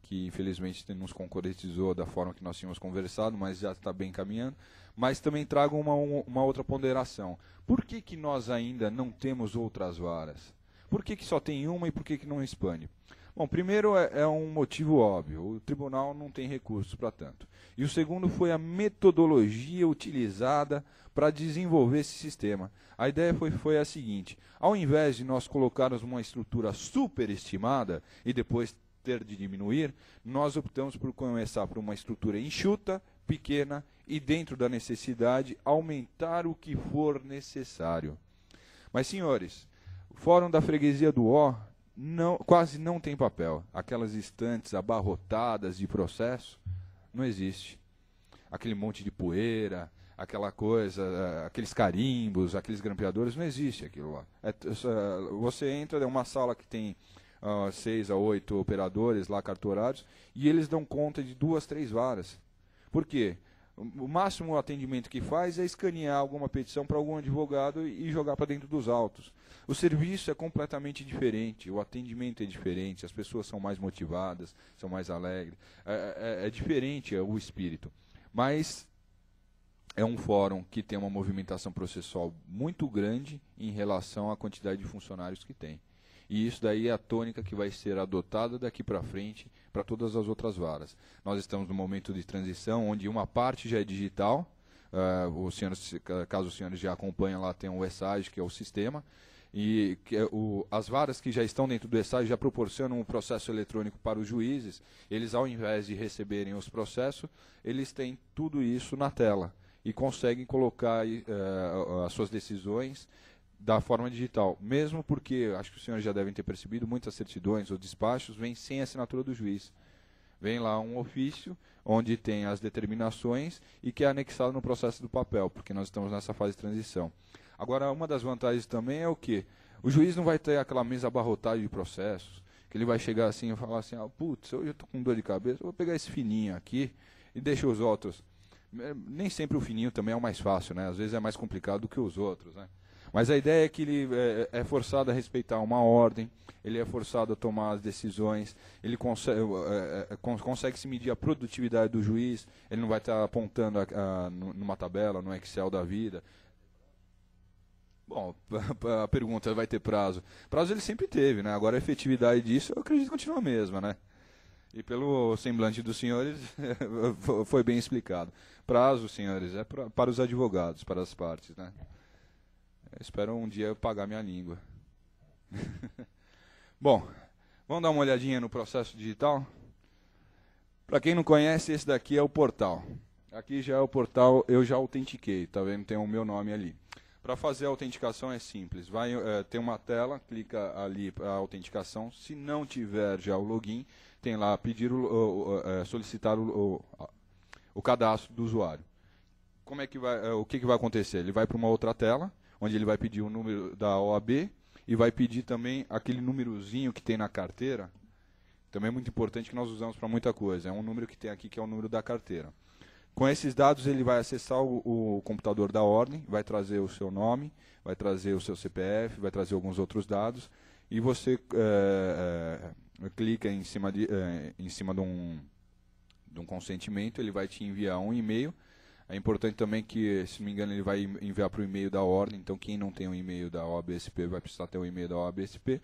que infelizmente nos concretizou da forma que nós tínhamos conversado, mas já está bem caminhando. Mas também trago uma outra ponderação. Por que nós ainda não temos outras varas? Por que só tem uma e por que não expande? Bom, primeiro é um motivo óbvio, o tribunal não tem recursos para tanto. E o segundo foi a metodologia utilizada para desenvolver esse sistema. A ideia foi a seguinte: ao invés de nós colocarmos uma estrutura superestimada e depois ter de diminuir, nós optamos por começar por uma estrutura enxuta, pequena e, dentro da necessidade, aumentar o que for necessário. Mas, senhores, o Fórum da Freguesia do Ó quase não tem papel. Aquelas estantes abarrotadas de processo, não existe. Aquele monte de poeira, aquela coisa, aqueles carimbos, aqueles grampeadores, não existe aquilo lá. Você entra, é uma sala que tem 6 a 8 operadores lá cartorados, e eles dão conta de 2, 3 varas. Por quê? O máximo atendimento que faz é escanear alguma petição para algum advogado e jogar para dentro dos autos. O serviço é completamente diferente, o atendimento é diferente, as pessoas são mais motivadas, são mais alegres. É diferente o espírito. Mas é um fórum que tem uma movimentação processual muito grande em relação à quantidade de funcionários que tem. E isso daí é a tônica que vai ser adotada daqui para frente para todas as outras varas. Nós estamos num momento de transição onde uma parte já é digital, caso os senhores já acompanham lá, tem o ESAG, que é o sistema, e as varas que já estão dentro do ESAG já proporcionam um processo eletrônico para os juízes. Eles, ao invés de receberem os processos, eles têm tudo isso na tela e conseguem colocar as suas decisões da forma digital, mesmo porque, acho que os senhores já devem ter percebido, muitas certidões ou despachos vêm sem assinatura do juiz. Vem lá um ofício onde tem as determinações e que é anexado no processo do papel, porque nós estamos nessa fase de transição. Agora, uma das vantagens também é o quê? O juiz não vai ter aquela mesa abarrotada de processos, que ele vai chegar assim e falar assim, putz, hoje eu estou com dor de cabeça, eu vou pegar esse fininho aqui e deixa os outros. Nem sempre o fininho também é o mais fácil, né? Às vezes é mais complicado do que os outros, né? Mas a ideia é que ele é forçado a respeitar uma ordem, ele é forçado a tomar as decisões, ele consegue se medir a produtividade do juiz, ele não vai estar apontando numa tabela, no Excel da vida. Bom, a pergunta, vai ter prazo? Prazo ele sempre teve, né? Agora a efetividade disso eu acredito que continua a mesma, né? E pelo semblante dos senhores, foi bem explicado. Prazo, senhores, é para os advogados, para as partes, né? Eu espero um dia eu pagar minha língua. Bom, vamos dar uma olhadinha no processo digital? Para quem não conhece, esse daqui é o portal. Aqui já é o portal, eu já autentiquei, tá vendo? Tem o meu nome ali. Para fazer a autenticação é simples. Tem uma tela, clica ali para a autenticação. Se não tiver já o login, tem lá pedir solicitar o cadastro do usuário. Como é que o que vai acontecer? Ele vai para uma outra tela, onde ele vai pedir o número da OAB e vai pedir também aquele númerozinho que tem na carteira. Também é muito importante, que nós usamos para muita coisa. É um número que tem aqui, que é o número da carteira. Com esses dados, ele vai acessar o computador da ordem, vai trazer o seu nome, vai trazer o seu CPF, vai trazer alguns outros dados, e você clica em cima de um consentimento, ele vai te enviar um e-mail. É importante também que, se não me engano, ele vai enviar para o e-mail da ordem, então quem não tem o e-mail da OABSP vai precisar ter o e-mail da OABSP,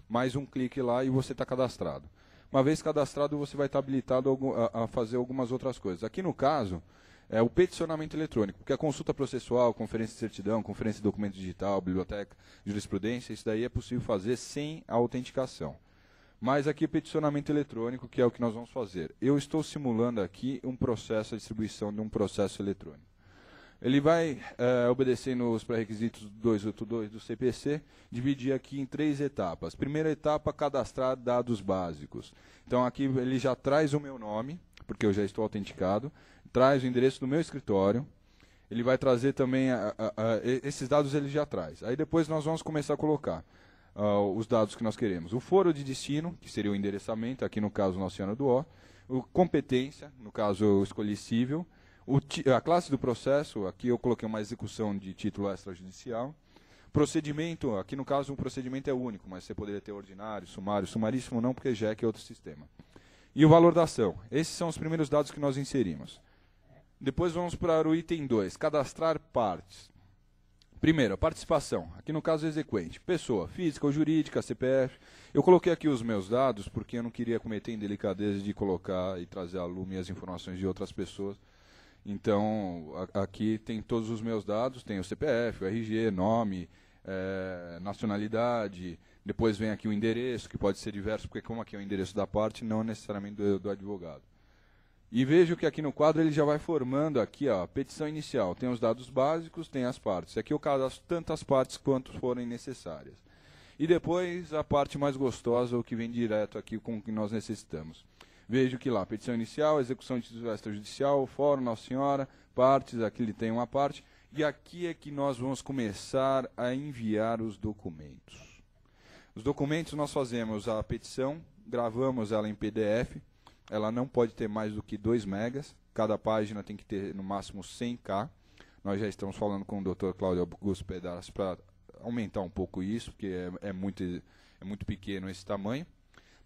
mais um clique lá e você está cadastrado. Uma vez cadastrado, você vai estar habilitado a fazer algumas outras coisas. Aqui no caso, é o peticionamento eletrônico, porque a consulta processual, conferência de certidão, conferência de documento digital, biblioteca, jurisprudência, isso daí é possível fazer sem a autenticação. Mas aqui o peticionamento eletrônico, que é o que nós vamos fazer. Eu estou simulando aqui um processo, a distribuição de um processo eletrônico. Ele vai obedecer nos pré-requisitos 282 do CPC, dividir aqui em 3 etapas. Primeira etapa, cadastrar dados básicos. Então aqui ele já traz o meu nome, porque eu já estou autenticado, traz o endereço do meu escritório, ele vai trazer também, esses dados ele já traz. Aí depois nós vamos começar a colocar os dados que nós queremos. O foro de destino, que seria o endereçamento, aqui no caso Nossa Senhora do Ó, competência, no caso eu escolhi cível, a classe do processo, aqui eu coloquei uma execução de título extrajudicial. Procedimento, aqui no caso um procedimento é único, mas você poderia ter ordinário, sumário, sumaríssimo não, porque JEC é outro sistema. E o valor da ação. Esses são os primeiros dados que nós inserimos. Depois vamos para o item 2, cadastrar partes. Primeiro, a participação, aqui no caso exequente, pessoa física ou jurídica, CPF. Eu coloquei aqui os meus dados porque eu não queria cometer indelicadeza de colocar e trazer à lume as informações de outras pessoas. Então, aqui tem todos os meus dados, tem o CPF, o RG, nome, nacionalidade, depois vem aqui o endereço, que pode ser diverso, porque como aqui é o endereço da parte, não necessariamente do advogado. E vejo que aqui no quadro ele já vai formando aqui, ó, a petição inicial. Tem os dados básicos, tem as partes. Aqui eu cadastro tantas partes quanto forem necessárias. E depois a parte mais gostosa, o que vem direto aqui com o que nós necessitamos. Vejo que lá, petição inicial, execução de título extrajudicial, fórum, Nossa Senhora, partes, aqui ele tem uma parte. E aqui é que nós vamos começar a enviar os documentos. Os documentos nós fazemos a petição, gravamos ela em PDF. Ela não pode ter mais do que 2 megas. Cada página tem que ter no máximo 100K. Nós já estamos falando com o Dr. Cláudio Augusto Pedaço para aumentar um pouco isso, porque é muito pequeno esse tamanho.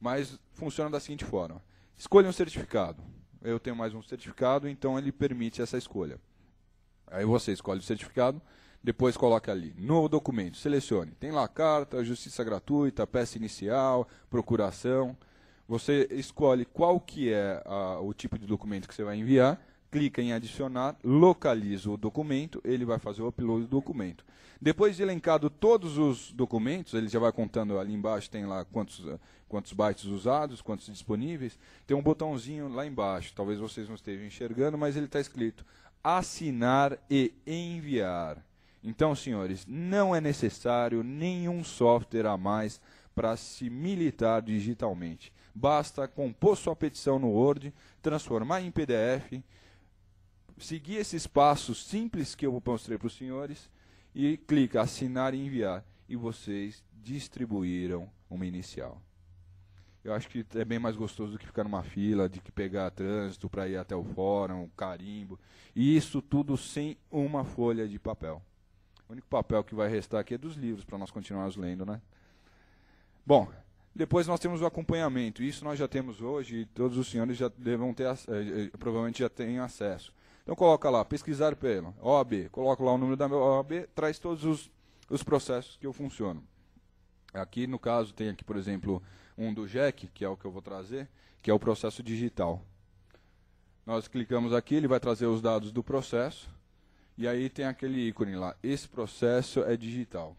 Mas funciona da seguinte forma. Escolha um certificado. Eu tenho mais um certificado, então ele permite essa escolha. Aí você escolhe o certificado, depois coloca ali, novo documento, selecione. Tem lá a carta, justiça gratuita, peça inicial, procuração. Você escolhe qual que é o tipo de documento que você vai enviar, clica em adicionar, localiza o documento, ele vai fazer o upload do documento. Depois de elencado todos os documentos, ele já vai contando ali embaixo, tem lá quantos bytes usados, quantos disponíveis, tem um botãozinho lá embaixo, talvez vocês não estejam enxergando, mas ele está escrito assinar e enviar. Então, senhores, não é necessário nenhum software a mais para se militar digitalmente. Basta compor sua petição no Word, transformar em PDF, seguir esses passos simples que eu mostrei para os senhores e clica assinar e enviar. E vocês distribuíram uma inicial. Eu acho que é bem mais gostoso do que ficar numa fila, de que pegar trânsito para ir até o fórum, carimbo. E isso tudo sem uma folha de papel. O único papel que vai restar aqui é dos livros, para nós continuarmos lendo, né? Bom, depois nós temos o acompanhamento. Isso nós já temos hoje e todos os senhores já devam ter, provavelmente já têm acesso. Então coloca lá, pesquisar pela OAB, coloca lá o número da OAB, traz todos os processos que eu funciono. Aqui no caso tem aqui, por exemplo, um do JEC, que é o que eu vou trazer, que é o processo digital. Nós clicamos aqui, ele vai trazer os dados do processo, e aí tem aquele ícone lá, esse processo é digital.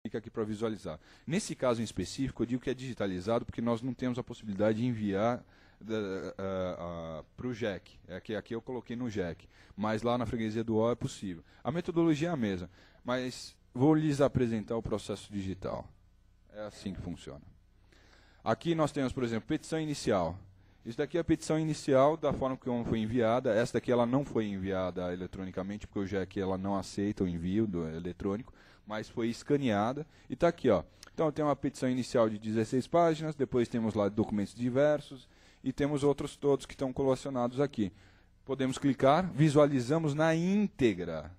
Clica aqui para visualizar. Nesse caso em específico, eu digo que é digitalizado porque nós não temos a possibilidade de enviar para o JEC. Aqui eu coloquei no JEC, mas lá na freguesia do O é possível. A metodologia é a mesma, mas vou lhes apresentar o processo digital. É assim que funciona. Aqui nós temos, por exemplo, petição inicial. Isso daqui é a petição inicial da forma que foi enviada. Essa daqui ela não foi enviada eletronicamente, porque o JEC ela não aceita o envio do eletrônico, mas foi escaneada e está aqui, ó. Então tem uma petição inicial de 16 páginas, depois temos lá documentos diversos e temos outros todos que estão colecionados aqui. Podemos clicar, visualizamos na íntegra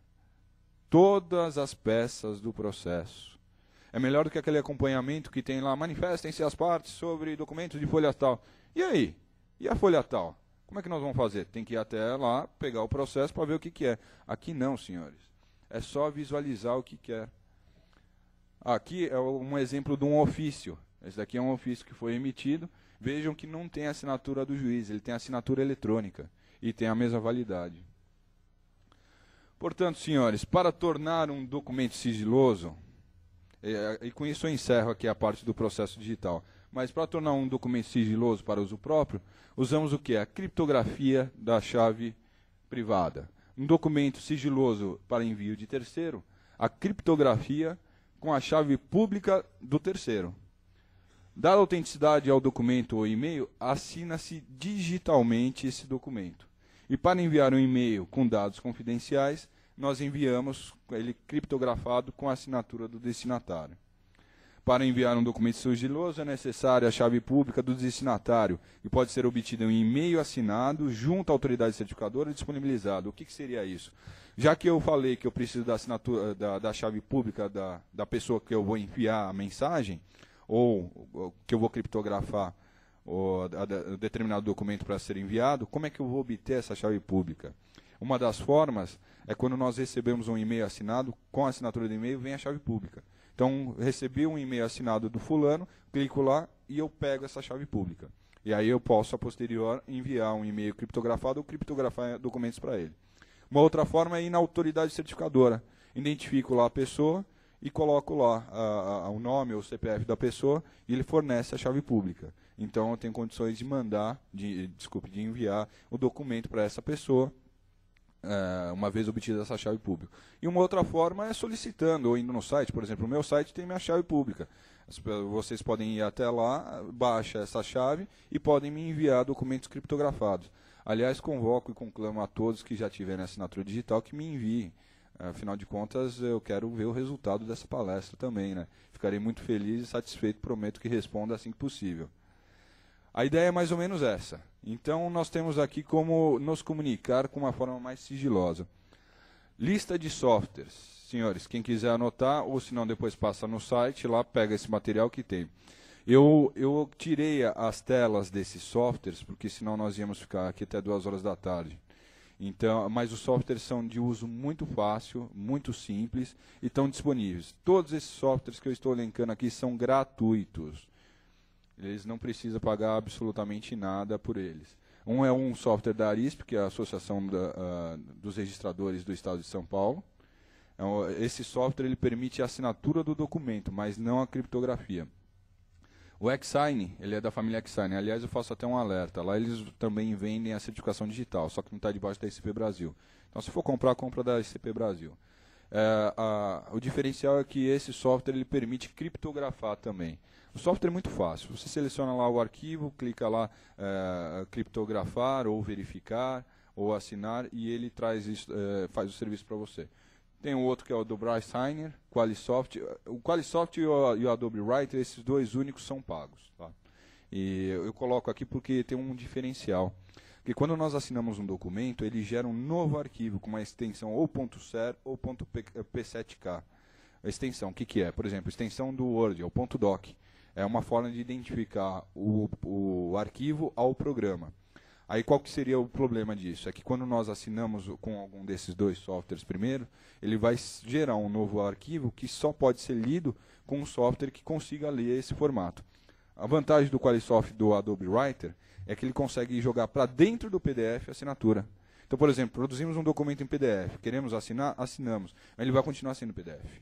todas as peças do processo. É melhor do que aquele acompanhamento que tem lá, manifestem-se as partes sobre documentos de folha tal. E aí? E a folha tal? Como é que nós vamos fazer? Tem que ir até lá, pegar o processo para ver o que é. Aqui não, senhores. É só visualizar o que quer. Aqui é um exemplo de um ofício. Esse daqui é um ofício que foi emitido. Vejam que não tem a assinatura do juiz, ele tem assinatura eletrônica e tem a mesma validade. Portanto, senhores, para tornar um documento sigiloso, e com isso eu encerro aqui a parte do processo digital, mas para tornar um documento sigiloso para uso próprio, usamos o que? A criptografia da chave privada. Um documento sigiloso para envio de terceiro, a criptografia com a chave pública do terceiro. Dada a autenticidade ao documento ou e-mail, assina-se digitalmente esse documento. E para enviar um e-mail com dados confidenciais, nós enviamos ele criptografado com a assinatura do destinatário. Para enviar um documento sigiloso é necessária a chave pública do destinatário, que pode ser obtida em um e-mail assinado junto à autoridade certificadora e disponibilizado. O que seria isso? Já que eu falei que eu preciso da assinatura da chave pública da pessoa que eu vou enviar a mensagem, ou que eu vou criptografar determinado documento para ser enviado, como é que eu vou obter essa chave pública? Uma das formas é quando nós recebemos um e-mail assinado, com a assinatura do e-mail vem a chave pública. Então, recebi um e-mail assinado do fulano, clico lá e eu pego essa chave pública. E aí eu posso, a posterior, enviar um e-mail criptografado ou criptografar documentos para ele. Uma outra forma é ir na autoridade certificadora. Identifico lá a pessoa e coloco lá o nome ou o CPF da pessoa e ele fornece a chave pública. então eu tenho condições de de enviar o documento para essa pessoa, uma vez obtida essa chave pública. E uma outra forma é solicitando, ou indo no site. Por exemplo, o meu site tem minha chave pública. Vocês podem ir até lá, baixa essa chave e podem me enviar documentos criptografados. Aliás, convoco e conclamo a todos que já tiverem assinatura digital que me enviem. Afinal de contas, eu quero ver o resultado dessa palestra também, né? Ficarei muito feliz e satisfeito, prometo que responda assim que possível. A ideia é mais ou menos essa. Então, nós temos aqui como nos comunicar com uma forma mais sigilosa. Lista de softwares. Senhores, quem quiser anotar, ou se não, depois passa no site, lá pega esse material que tem. Eu tirei as telas desses softwares, porque senão nós íamos ficar aqui até 2 horas da tarde. Então, mas os softwares são de uso muito fácil, muito simples e estão disponíveis. Todos esses softwares que eu estou elencando aqui são gratuitos. Eles não precisam pagar absolutamente nada por eles. Um é um software da ARISP, que é a Associação dos Registradores do Estado de São Paulo. Esse software ele permite a assinatura do documento, mas não a criptografia. O Xsign, ele é da família Xsign. Aliás, eu faço até um alerta. Lá eles também vendem a certificação digital, só que não está debaixo da ICP Brasil. Então, se for comprar, compra da ICP Brasil. O diferencial é que esse software ele permite criptografar também. O software é muito fácil. Você seleciona lá o arquivo, clica lá criptografar ou verificar ou assinar e ele traz isso, faz o serviço para você. Tem um outro que é o do Bryce Signer, Qualisoft. O Qualisoft e o Adobe Writer, esses dois únicos são pagos. Tá? E eu coloco aqui porque tem um diferencial. Porque quando nós assinamos um documento, ele gera um novo arquivo com uma extensão ou .ser ou .p7k. A extensão, o que é? Por exemplo, a extensão do Word, é o .doc. É uma forma de identificar o arquivo ao programa. Aí qual que seria o problema disso? É que quando nós assinamos com algum desses dois softwares primeiro, ele vai gerar um novo arquivo que só pode ser lido com um software que consiga ler esse formato. A vantagem do Qualisoft do Adobe Writer é que ele consegue jogar para dentro do PDF a assinatura. Então, por exemplo, produzimos um documento em PDF, queremos assinar, assinamos. Ele vai continuar sendo PDF.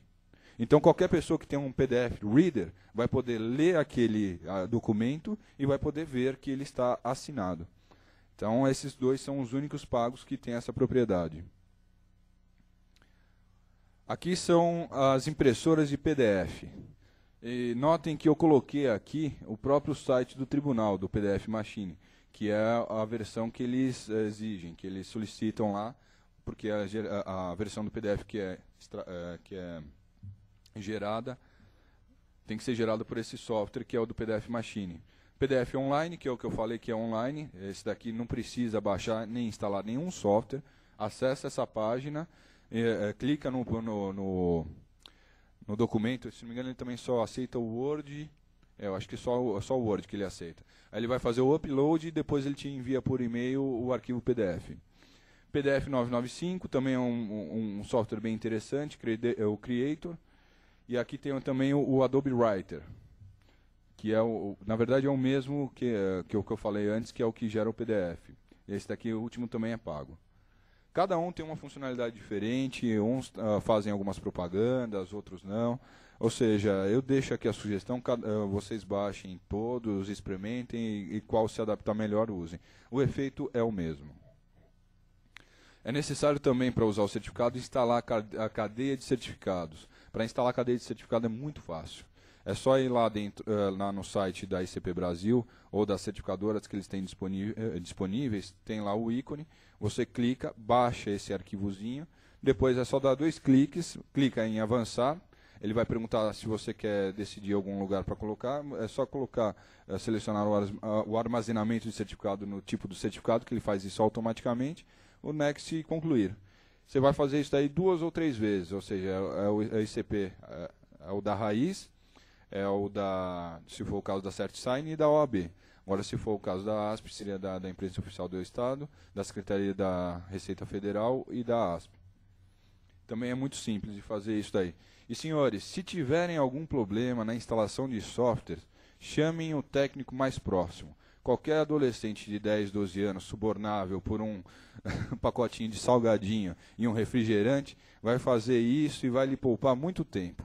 Então, qualquer pessoa que tem um PDF Reader vai poder ler aquele documento e vai poder ver que ele está assinado. Então, esses dois são os únicos pagos que têm essa propriedade. Aqui são as impressoras de PDF. E notem que eu coloquei aqui o próprio site do tribunal, do PDF Machine, que é a versão que eles exigem, que eles solicitam lá, porque a versão do PDF que é gerada tem que ser gerada por esse software, que é o do PDF Machine. PDF online, que é o que eu falei que é online, esse daqui não precisa baixar nem instalar nenhum software, acessa essa página, clica no documento, se não me engano ele também só aceita o Word, eu acho que só o Word que ele aceita. Aí ele vai fazer o upload e depois ele te envia por e-mail o arquivo PDF. PDF 995 também é um software bem interessante, é o Creator, e aqui tem também o Adobe Writer, que na verdade é o mesmo que eu falei antes, que é o que gera o PDF. Esse daqui, o último, também é pago. Cada um tem uma funcionalidade diferente, uns fazem algumas propagandas, outros não. Ou seja, eu deixo aqui a sugestão, vocês baixem todos, experimentem e qual se adaptar melhor usem. O efeito é o mesmo. É necessário também, para usar o certificado, instalar a cadeia de certificados. Para instalar a cadeia de certificado é muito fácil. É só ir lá dentro, lá no site da ICP Brasil ou das certificadoras que eles têm disponíveis, tem lá o ícone, você clica, baixa esse arquivozinho, depois é só dar 2 cliques, clica em avançar, ele vai perguntar se você quer decidir algum lugar para colocar, é só colocar, selecionar o armazenamento de certificado no tipo do certificado, que ele faz isso automaticamente, o next e concluir. Você vai fazer isso daí 2 ou 3 vezes, ou seja, é o ICP, é o da raiz, se for o caso da CertSign e da OAB. Agora, se for o caso da ASP, seria da Imprensa Oficial do Estado, da Secretaria da Receita Federal e da ASP. Também é muito simples de fazer isso daí. E, senhores, se tiverem algum problema na instalação de software, chamem o técnico mais próximo. Qualquer adolescente de 10, 12 anos, subornável por um pacotinho de salgadinho e um refrigerante, vai fazer isso e vai lhe poupar muito tempo.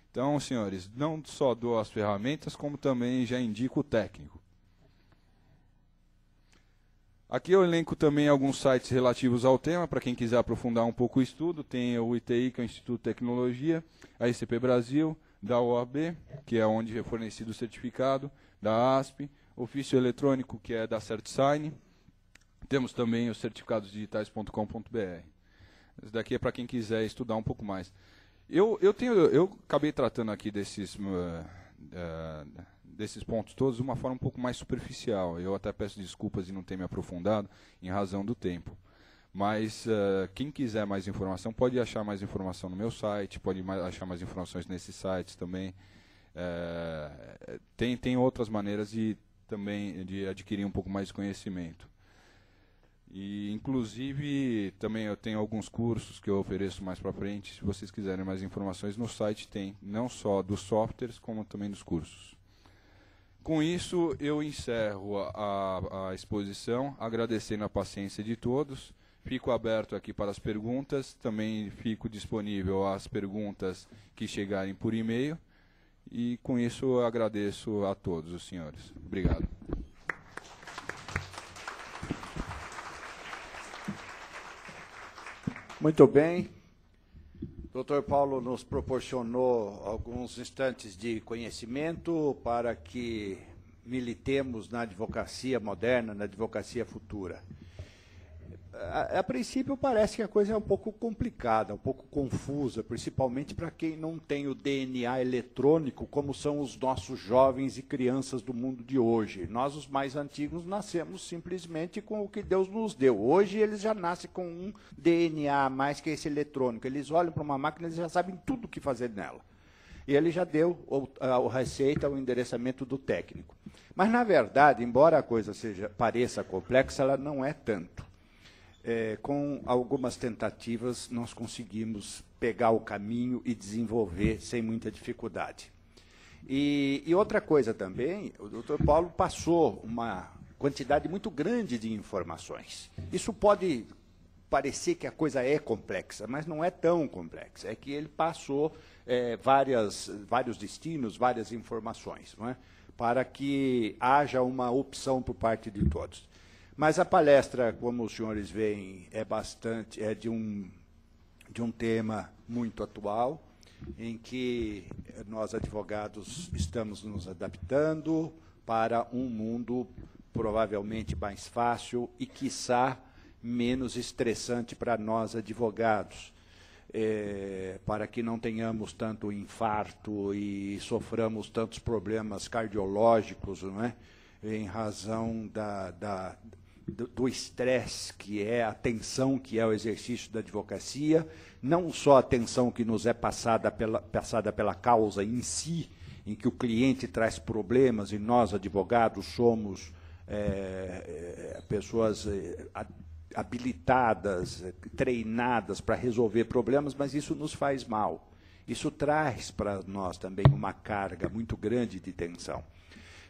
Então, senhores, não só dou as ferramentas, como também já indico o técnico. Aqui eu elenco também alguns sites relativos ao tema, para quem quiser aprofundar um pouco o estudo. Tem o ITI, que é o Instituto de Tecnologia, a ICP Brasil, da OAB, que é onde é fornecido o certificado, da ASP, ofício eletrônico, que é da CertSign. Temos também os certificadosdigitais.com.br. Esse daqui é para quem quiser estudar um pouco mais. Eu acabei tratando aqui desses pontos todos de uma forma um pouco mais superficial. Eu até peço desculpas de não ter me aprofundado em razão do tempo. Mas quem quiser mais informação pode achar mais informação no meu site, pode achar mais informações nesses sites também. Tem outras maneiras também de adquirir um pouco mais de conhecimento. E, inclusive, também eu tenho alguns cursos que eu ofereço mais para frente. Se vocês quiserem mais informações, no site tem, não só dos softwares, como também dos cursos. Com isso, eu encerro a exposição, agradecendo a paciência de todos. Fico aberto aqui para as perguntas, também fico disponível às perguntas que chegarem por e-mail. E, com isso, eu agradeço a todos os senhores. Obrigado. Muito bem. O Dr. Paulo nos proporcionou alguns instantes de conhecimento para que militemos na advocacia moderna, na advocacia futura. A princípio parece que a coisa é um pouco complicada, um pouco confusa, principalmente para quem não tem o DNA eletrônico, como são os nossos jovens e crianças do mundo de hoje. Nós, os mais antigos, nascemos simplesmente com o que Deus nos deu. Hoje eles já nascem com um DNA a mais que esse eletrônico. Eles olham para uma máquina e já sabem tudo o que fazer nela. E ele já deu a receita, o endereçamento do técnico. Mas, na verdade, embora a coisa pareça complexa, ela não é tanto. Com algumas tentativas, nós conseguimos pegar o caminho e desenvolver sem muita dificuldade. E outra coisa também, o Dr. Paulo passou uma quantidade muito grande de informações. Isso pode parecer que a coisa é complexa, mas não é tão complexa. É que ele passou vários destinos, várias informações, não é? Para que haja uma opção por parte de todos. Mas a palestra, como os senhores veem, é de um tema muito atual, em que nós, advogados, estamos nos adaptando para um mundo provavelmente mais fácil e, quiçá, menos estressante para nós, advogados, para que não tenhamos tanto infarto e soframos tantos problemas cardiológicos, não é? Em razão do estresse, que é a tensão que é o exercício da advocacia, não só a tensão que nos é passada pela causa em si, em que o cliente traz problemas e nós, advogados, somos pessoas habilitadas, treinadas para resolver problemas, mas isso nos faz mal. Isso traz para nós também uma carga muito grande de tensão.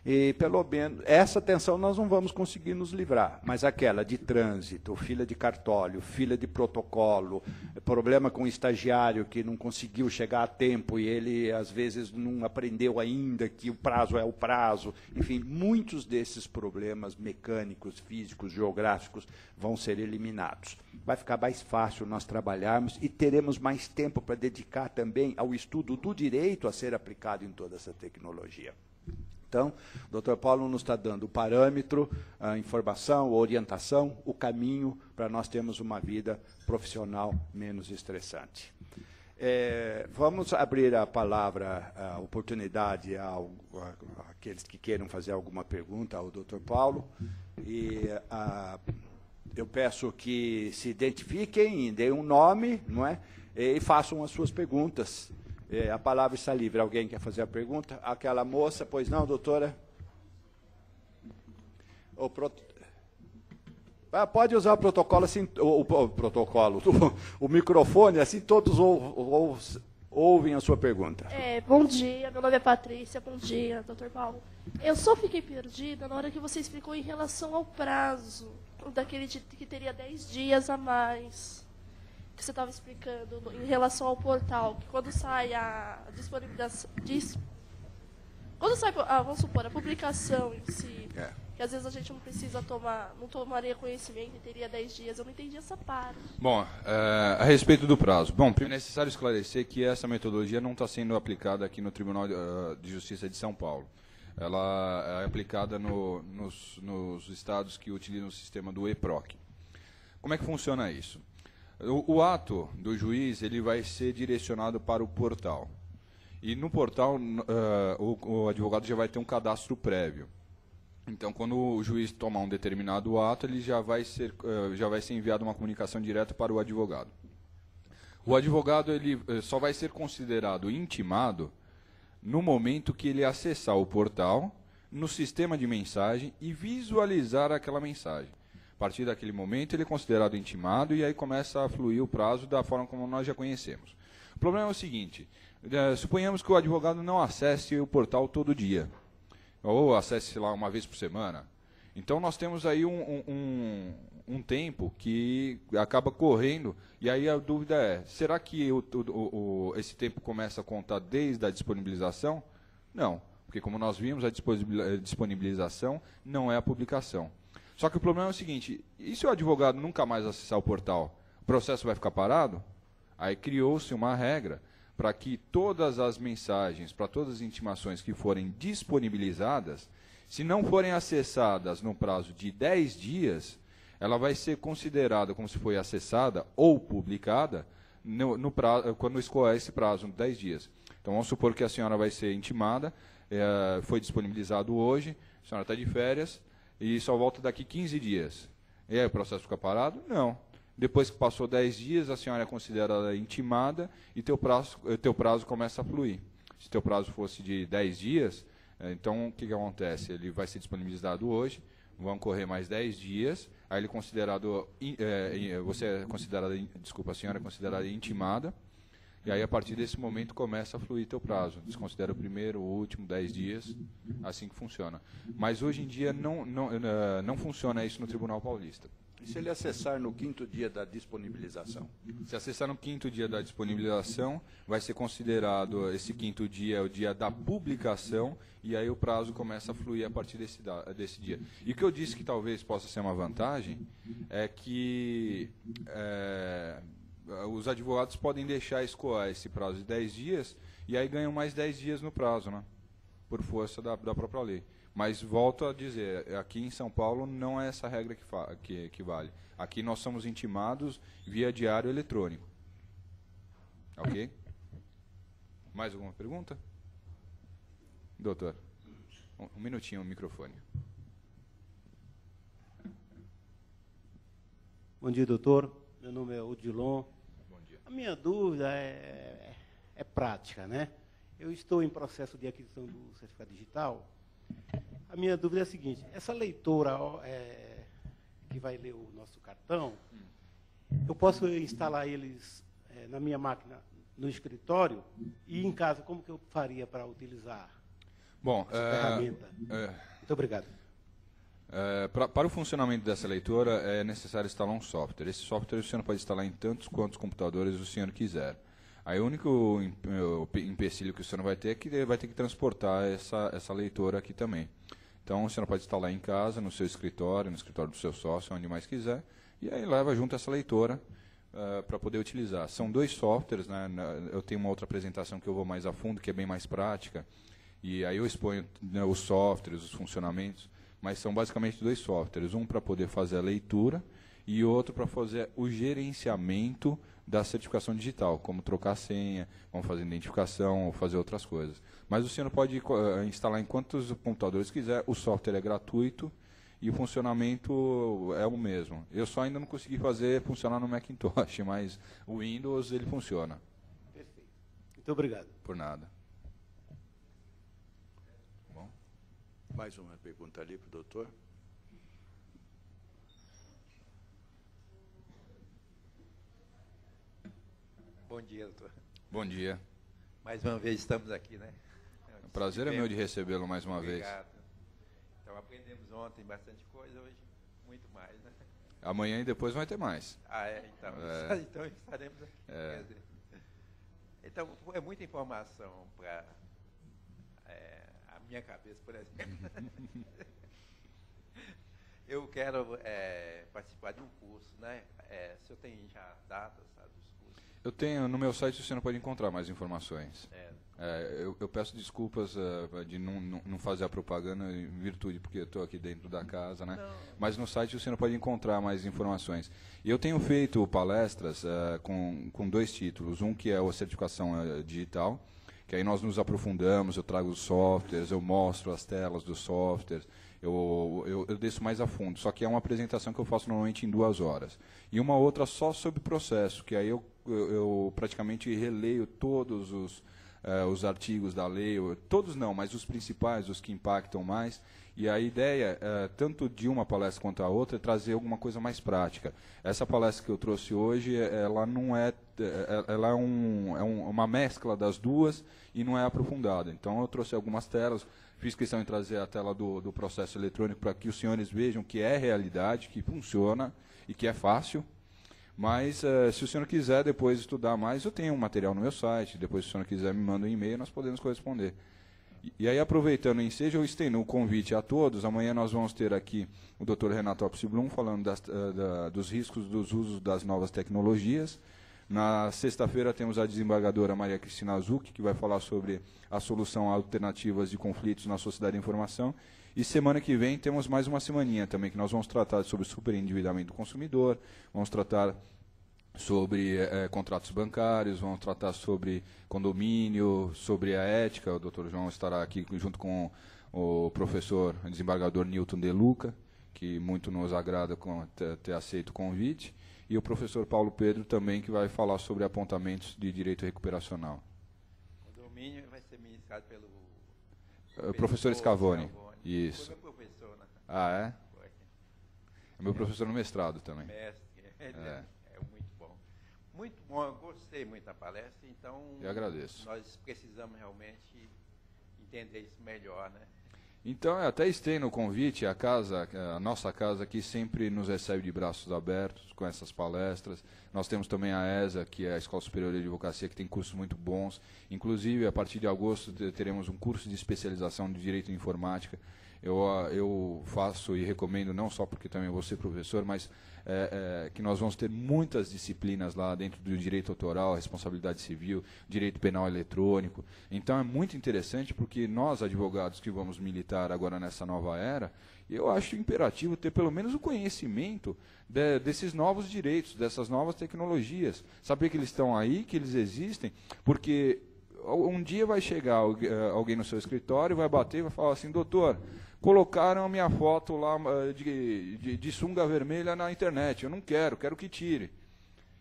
E, pelo menos, essa tensão nós não vamos conseguir nos livrar, mas aquela de trânsito, fila de cartório, fila de protocolo, problema com o estagiário que não conseguiu chegar a tempo e ele, às vezes, não aprendeu ainda que o prazo é o prazo. Enfim, muitos desses problemas mecânicos, físicos, geográficos vão ser eliminados. Vai ficar mais fácil nós trabalharmos e teremos mais tempo para dedicar também ao estudo do direito a ser aplicado em toda essa tecnologia. Então, o Dr. Paulo nos está dando o parâmetro, a informação, a orientação, o caminho para nós termos uma vida profissional menos estressante. Vamos abrir a palavra, a oportunidade àqueles que queiram fazer alguma pergunta ao Dr. Paulo. E eu peço que se identifiquem, deem um nome, não é? E façam as suas perguntas. A palavra está livre. Alguém quer fazer a pergunta? Aquela moça, pois não, doutora? Pode usar o protocolo, assim, o microfone, assim todos ouvem a sua pergunta. Bom dia, meu nome é Patrícia. Bom dia, doutor Paulo. Eu só fiquei perdida na hora que você explicou em relação ao prazo, daquele que teria 10 dias a mais. Que você estava explicando em relação ao portal, que quando sai a Quando sai, vamos supor, a publicação em si, É. que às vezes a gente não precisa tomar, não tomaria conhecimento e teria 10 dias, eu não entendi essa parte. Bom, a respeito do prazo. Bom, primeiro é necessário esclarecer que essa metodologia não está sendo aplicada aqui no Tribunal de Justiça de São Paulo. Ela é aplicada nos estados que utilizam o sistema do EPROC. Como é que funciona isso? O ato do juiz ele vai ser direcionado para o portal. E no portal o advogado já vai ter um cadastro prévio. Então, quando o juiz tomar um determinado ato, ele já vai ser enviado uma comunicação direta para o advogado. O advogado ele só vai ser considerado intimado no momento que ele acessar o portal, no sistema de mensagem e visualizar aquela mensagem. A partir daquele momento, ele é considerado intimado e aí começa a fluir o prazo da forma como nós já conhecemos. O problema é o seguinte, suponhamos que o advogado não acesse o portal todo dia, ou acesse lá uma vez por semana. Então, nós temos aí um tempo que acaba correndo, e aí a dúvida é, será que esse tempo começa a contar desde a disponibilização? Não, porque como nós vimos, a disponibilização não é a publicação. Só que o problema é o seguinte, e se o advogado nunca mais acessar o portal, o processo vai ficar parado? Aí criou-se uma regra para que todas as mensagens, para todas as intimações que forem disponibilizadas, se não forem acessadas no prazo de 10 dias, ela vai ser considerada como se foi acessada ou publicada quando escoar esse prazo, 10 dias. Então, vamos supor que a senhora vai ser intimada, foi disponibilizado hoje, a senhora está de férias, e só volta daqui 15 dias. E aí o processo fica parado? Não. Depois que passou 10 dias, a senhora é considerada intimada e teu prazo começa a fluir. Se teu prazo fosse de 10 dias, então o que acontece? Ele vai ser disponibilizado hoje, vão correr mais 10 dias, aí ele é considerado, a senhora é considerada intimada, e aí a partir desse momento começa a fluir teu prazo. Desconsidera o primeiro, o último, 10 dias, assim que funciona. Mas hoje em dia não funciona isso no Tribunal Paulista. E se ele acessar no 5º dia da disponibilização? Se acessar no 5º dia da disponibilização, vai ser considerado esse 5º dia o dia da publicação, e aí o prazo começa a fluir a partir desse dia. E o que eu disse que talvez possa ser uma vantagem é que os advogados podem deixar escoar esse prazo de 10 dias, e aí ganham mais 10 dias no prazo, né? Por força da própria lei. Mas volto a dizer, aqui em São Paulo não é essa regra que vale. Aqui nós somos intimados via diário eletrônico. Ok? Mais alguma pergunta? Doutor, um minutinho, o microfone. Bom dia, doutor. Meu nome é Odilon. Bom dia. A minha dúvida é prática, né? Eu estou em processo de aquisição do certificado digital. A minha dúvida é a seguinte, essa leitora que vai ler o nosso cartão, eu posso instalar eles na minha máquina no escritório e em casa, como que eu faria para utilizar essa ferramenta? Muito obrigado. Para o funcionamento dessa leitora é necessário instalar um software. Esse software o senhor pode instalar em tantos quantos computadores o senhor quiser. Aí o único empecilho que o senhor vai ter é que vai ter que transportar essa leitora aqui também. Então o senhor pode instalar em casa, no seu escritório, no escritório do seu sócio, onde mais quiser, e aí leva junto essa leitora para poder utilizar. São 2 softwares, né? Eu tenho uma outra apresentação que eu vou mais a fundo, que é bem mais prática, e aí eu exponho, né, os softwares, os funcionamentos, mas são basicamente 2 softwares, um para poder fazer a leitura e outro para fazer o gerenciamento da certificação digital, como trocar a senha, como fazer identificação ou fazer outras coisas. Mas o senhor pode instalar em quantos computadores quiser, o software é gratuito e o funcionamento é o mesmo. Eu só ainda não consegui fazer funcionar no Macintosh, mas o Windows ele funciona. Perfeito. Muito obrigado. Por nada. Bom. Mais uma pergunta ali para o doutor. Bom dia, doutor. Bom dia. Mais uma vez estamos aqui, né? O prazer é meu de recebê-lo mais uma vez. Obrigado. Então aprendemos ontem bastante coisa, hoje muito mais, né? Amanhã e depois vai ter mais. Então, então estaremos aqui. Quer dizer, então, é muita informação para a minha cabeça, por exemplo. Eu quero participar de um curso, né? O senhor tem já datas, sabe, dos cursos? Eu tenho, no meu site você não pode encontrar mais informações. É. Eu peço desculpas de não fazer a propaganda em virtude, porque eu estou aqui dentro da casa, né? Não. Mas no site você não pode encontrar mais informações. E eu tenho feito palestras com 2 títulos. Um que é a certificação digital, que aí nós nos aprofundamos, eu trago os softwares, eu mostro as telas dos softwares, eu desço mais a fundo. Só que é uma apresentação que eu faço normalmente em 2 horas. E uma outra só sobre processo, que aí eu praticamente releio todos os artigos da lei, todos não, mas os principais, os que impactam mais. E a ideia, tanto de uma palestra quanto a outra, é trazer alguma coisa mais prática. Essa palestra que eu trouxe hoje, ela não ela é uma mescla das duas e não é aprofundada. Então eu trouxe algumas telas, fiz questão de trazer a tela do processo eletrônico para que os senhores vejam que é realidade, que funciona e que é fácil. Mas, se o senhor quiser depois estudar mais, eu tenho um material no meu site. Depois, se o senhor quiser, me manda um e-mail, nós podemos corresponder. E aí, aproveitando o ensejo, eu estendo o convite a todos. Amanhã nós vamos ter aqui o Dr. Renato Opsi-Blum falando dos riscos dos usos das novas tecnologias. Na sexta-feira temos a desembargadora Maria Cristina Zucchi, que vai falar sobre a solução a alternativas de conflitos na sociedade da informação. E semana que vem temos mais uma semaninha também, que nós vamos tratar sobre superendividamento do consumidor, vamos tratar sobre contratos bancários, vamos tratar sobre condomínio, sobre a ética. O Dr. João estará aqui junto com o professor desembargador Newton De Luca, que muito nos agrada ter aceito o convite, e o professor Paulo Pedro também, que vai falar sobre apontamentos de direito recuperacional. O domínio vai ser ministrado pelo professor Scavone. Isso. Foi meu professor, né? Ah, é? Foi. É meu professor no mestrado também. Mestre, é muito bom. Muito bom, eu gostei muito da palestra, então Eu agradeço. nós precisamos realmente entender isso melhor, né? Então, eu até estendo o convite, a nossa casa aqui sempre nos recebe de braços abertos com essas palestras. Nós temos também a ESA, que é a Escola Superior de Advocacia, que tem cursos muito bons. Inclusive, a partir de agosto, teremos um curso de especialização de Direito em Informática. Eu faço e recomendo, não só porque também vou ser professor, mas que nós vamos ter muitas disciplinas lá dentro do direito autoral, responsabilidade civil, direito penal eletrônico. Então é muito interessante porque nós, advogados que vamos militar agora nessa nova era, eu acho imperativo ter pelo menos o conhecimento desses novos direitos, dessas novas tecnologias. Saber que eles estão aí, que eles existem, porque um dia vai chegar alguém no seu escritório, vai bater e vai falar assim: doutor, colocaram a minha foto lá de sunga vermelha na internet, eu não quero que tire.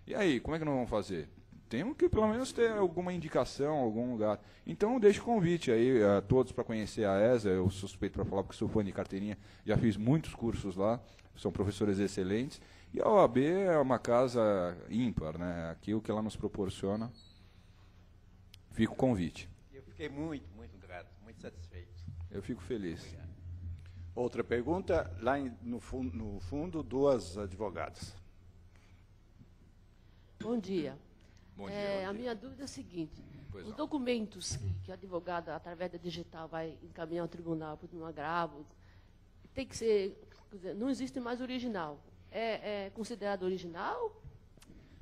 E aí, como é que nós vamos fazer? Temos que pelo menos ter alguma indicação, algum lugar. Então eu deixo o convite aí a todos para conhecer a ESA. Eu suspeito para falar porque sou fã de carteirinha, já fiz muitos cursos lá, são professores excelentes. E a OAB é uma casa ímpar, né? Aqui o que ela nos proporciona. Fica o convite. Eu fiquei muito, muito grato, muito satisfeito. Eu fico feliz. Obrigado. Outra pergunta, lá no fundo, 2 advogadas. Bom dia. Bom dia. A minha dúvida é a seguinte: Pois os não. documentos que o advogado, através da digital, vai encaminhar ao tribunal por um agravo, tem que ser, quer dizer, não existe mais original. É considerado original?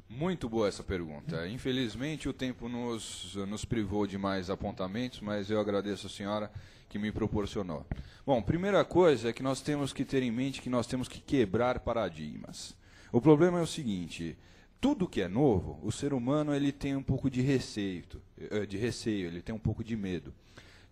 Muito boa essa pergunta. Infelizmente, o tempo nos privou de mais apontamentos, mas eu agradeço a senhora que me proporcionou. Bom, primeira coisa é que nós temos que ter em mente que nós temos que quebrar paradigmas. O problema é o seguinte: tudo que é novo, o ser humano ele tem um pouco de receio, ele tem um pouco de medo.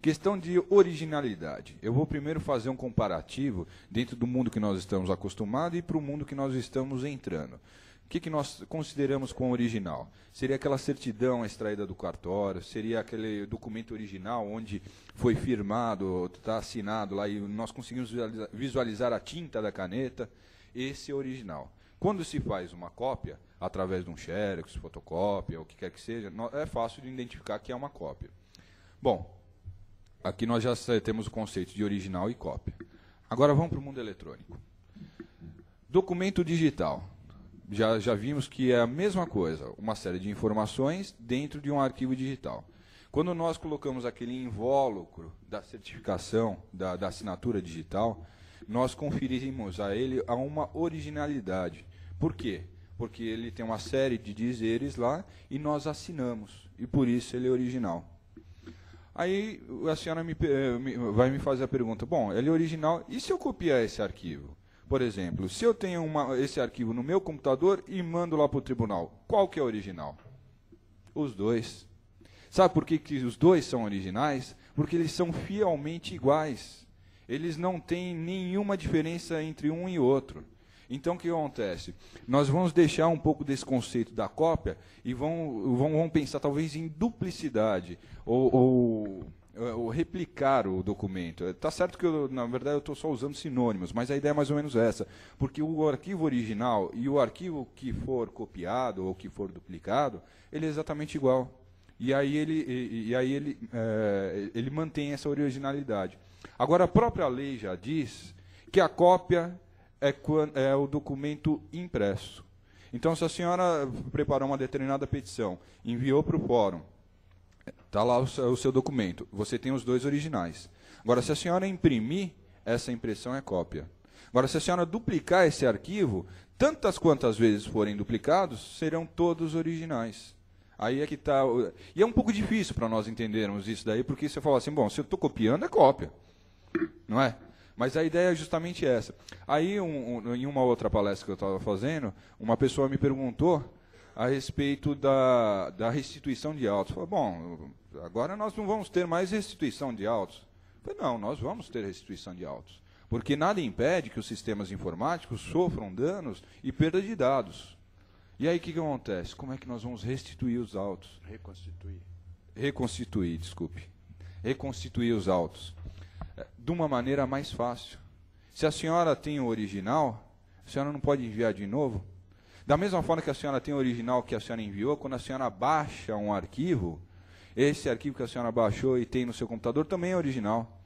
Questão de originalidade. Eu vou primeiro fazer um comparativo dentro do mundo que nós estamos acostumados e para o mundo que nós estamos entrando. O que nós consideramos como original? Seria aquela certidão extraída do cartório, seria aquele documento original onde foi firmado, está assinado lá e nós conseguimos visualizar a tinta da caneta. Esse é original. Quando se faz uma cópia, através de um xerox, fotocópia, o que quer que seja, é fácil de identificar que é uma cópia. Bom, aqui nós já temos o conceito de original e cópia. Agora vamos para o mundo eletrônico. Documento digital. Já vimos que é a mesma coisa, uma série de informações dentro de um arquivo digital. Quando nós colocamos aquele invólucro da certificação, da assinatura digital, nós conferimos a ele uma originalidade. Por quê? Porque ele tem uma série de dizeres lá e nós assinamos, e por isso ele é original. Aí a senhora vai me fazer a pergunta, bom, ele é original, e se eu copiar esse arquivo? Por exemplo, se eu tenho esse arquivo no meu computador e mando lá para o tribunal, qual que é original? Os dois. Sabe por que os dois são originais? Porque eles são fielmente iguais. Eles não têm nenhuma diferença entre um e outro. Então, o que acontece? Nós vamos deixar um pouco desse conceito da cópia e vamos pensar talvez em duplicidade ou replicar o documento. Está certo que, na verdade, eu estou só usando sinônimos, mas a ideia é mais ou menos essa. Porque o arquivo original e o arquivo que for copiado ou que for duplicado, ele é exatamente igual. E aí ele mantém essa originalidade. Agora, a própria lei já diz que a cópia é o documento impresso. Então, se a senhora preparou uma determinada petição, enviou para o fórum, está lá o seu documento, você tem os dois originais. Agora, se a senhora imprimir, essa impressão é cópia. Agora, se a senhora duplicar esse arquivo, tantas quantas vezes forem duplicados, serão todos originais. Aí é que está. E é um pouco difícil para nós entendermos isso daí, porque você fala assim, bom, se eu estou copiando, é cópia. Não é? Mas a ideia é justamente essa. Aí, em uma outra palestra que eu estava fazendo, uma pessoa me perguntou a respeito da restituição de autos. Falei, bom, agora nós não vamos ter mais restituição de autos. Falei, não, nós vamos ter restituição de autos. Porque nada impede que os sistemas informáticos sofram danos e perda de dados. E aí o que acontece? Como é que nós vamos restituir os autos? Reconstituir, desculpe. Reconstituir os autos. De uma maneira mais fácil. Se a senhora tem o original, a senhora não pode enviar de novo? Da mesma forma que a senhora tem o original que a senhora enviou, quando a senhora baixa um arquivo, esse arquivo que a senhora baixou e tem no seu computador também é original.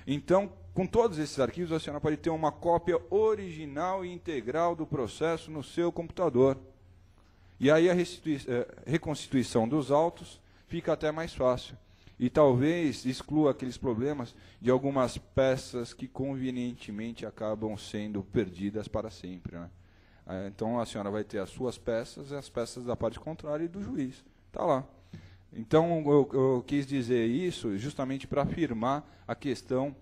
Então, com todos esses arquivos, a senhora pode ter uma cópia original e integral do processo no seu computador. E aí a reconstituição dos autos fica até mais fácil. E talvez exclua aqueles problemas de algumas peças que convenientemente acabam sendo perdidas para sempre. Né? Então a senhora vai ter as suas peças e as peças da parte contrária e do juiz. Está lá. Então eu quis dizer isso justamente para afirmar a questão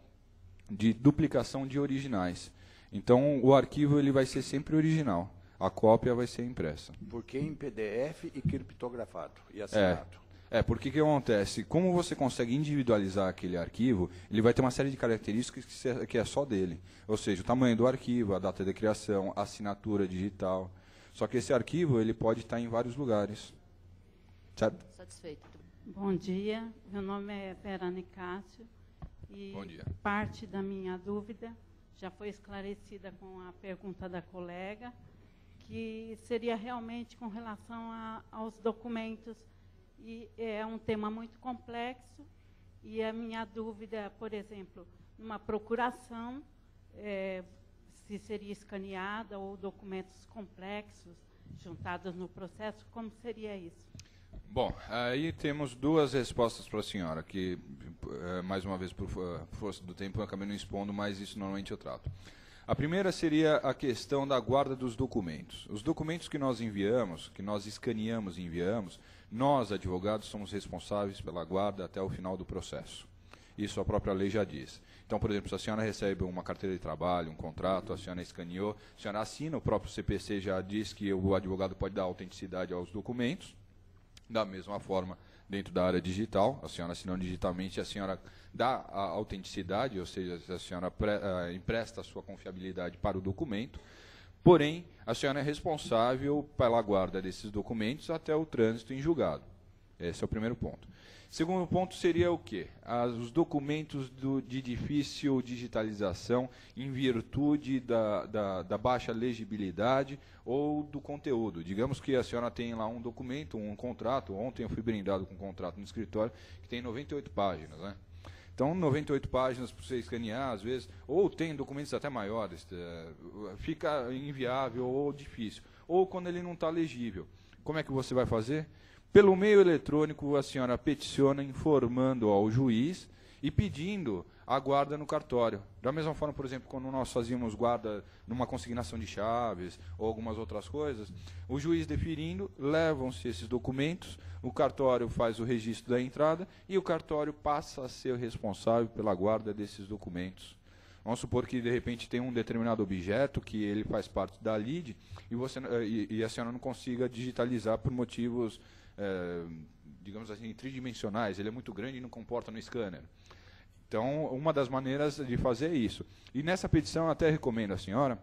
de duplicação de originais. Então o arquivo ele vai ser sempre original. A cópia vai ser impressa. Porque em PDF e criptografado e assinado. Porque o que acontece? Como você consegue individualizar aquele arquivo, ele vai ter uma série de características que é só dele. Ou seja, o tamanho do arquivo, a data de criação, a assinatura digital. Só que esse arquivo ele pode estar em vários lugares. Certo? Satisfeito. Bom dia, meu nome é Vera Nicásio. E Bom dia. parte da minha dúvida já foi esclarecida com a pergunta da colega, que seria realmente com relação aos documentos. E é um tema muito complexo, e a minha dúvida, por exemplo, numa procuração, se seria escaneada ou documentos complexos juntados no processo, como seria isso? Bom, aí temos duas respostas para a senhora, que, mais uma vez, por força do tempo, eu acabei não expondo, mas isso normalmente eu trato. A primeira seria a questão da guarda dos documentos. Os documentos que nós enviamos, que nós escaneamos e enviamos, nós, advogados, somos responsáveis pela guarda até o final do processo. Isso a própria lei já diz. Então, por exemplo, se a senhora recebe uma carteira de trabalho, um contrato, a senhora escaneou, a senhora assina, o próprio CPC já diz que o advogado pode dar autenticidade aos documentos. Da mesma forma, dentro da área digital, a senhora assinando digitalmente, a senhora dá a autenticidade, ou seja, a senhora empresta a sua confiabilidade para o documento, porém, a senhora é responsável pela guarda desses documentos até o trânsito em julgado. Esse é o primeiro ponto. Segundo ponto seria o quê? Os documentos de difícil digitalização em virtude da baixa legibilidade ou do conteúdo. Digamos que a senhora tem lá um documento, um contrato, ontem eu fui brindado com um contrato no escritório que tem 98 páginas, né? Então, 98 páginas para você escanear, às vezes, ou tem documentos até maiores, fica inviável ou difícil. Ou quando ele não está legível. Como é que você vai fazer? Pelo meio eletrônico, a senhora peticiona informando ao juiz e pedindo a guarda no cartório. Da mesma forma, por exemplo, quando nós fazíamos guarda numa consignação de chaves ou algumas outras coisas, o juiz deferindo, levam-se esses documentos, o cartório faz o registro da entrada e o cartório passa a ser o responsável pela guarda desses documentos. Vamos supor que, de repente, tem um determinado objeto que ele faz parte da lide e a senhora não consiga digitalizar por motivos, digamos assim, tridimensionais. Ele é muito grande e não comporta no scanner. Então, uma das maneiras de fazer é isso. E nessa petição, eu até recomendo à senhora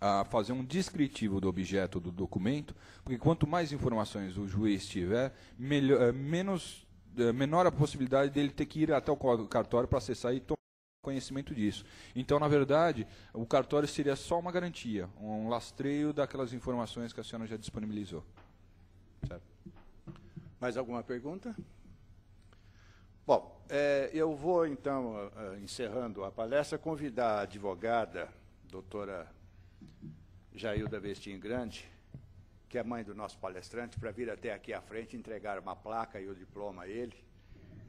a fazer um descritivo do objeto do documento, porque quanto mais informações o juiz tiver, menor a possibilidade dele ter que ir até o cartório para acessar e tomar conhecimento disso. Então, na verdade, o cartório seria só uma garantia, um lastreio daquelas informações que a senhora já disponibilizou. Certo? Mais alguma pergunta? Bom, eu vou, então, encerrando a palestra, convidar a advogada, doutora Jailda Vestim Grande, que é mãe do nosso palestrante, para vir até aqui à frente entregar uma placa e o diploma a ele,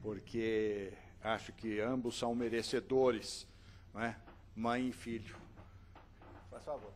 porque acho que ambos são merecedores, não é? Mãe e filho. Por favor.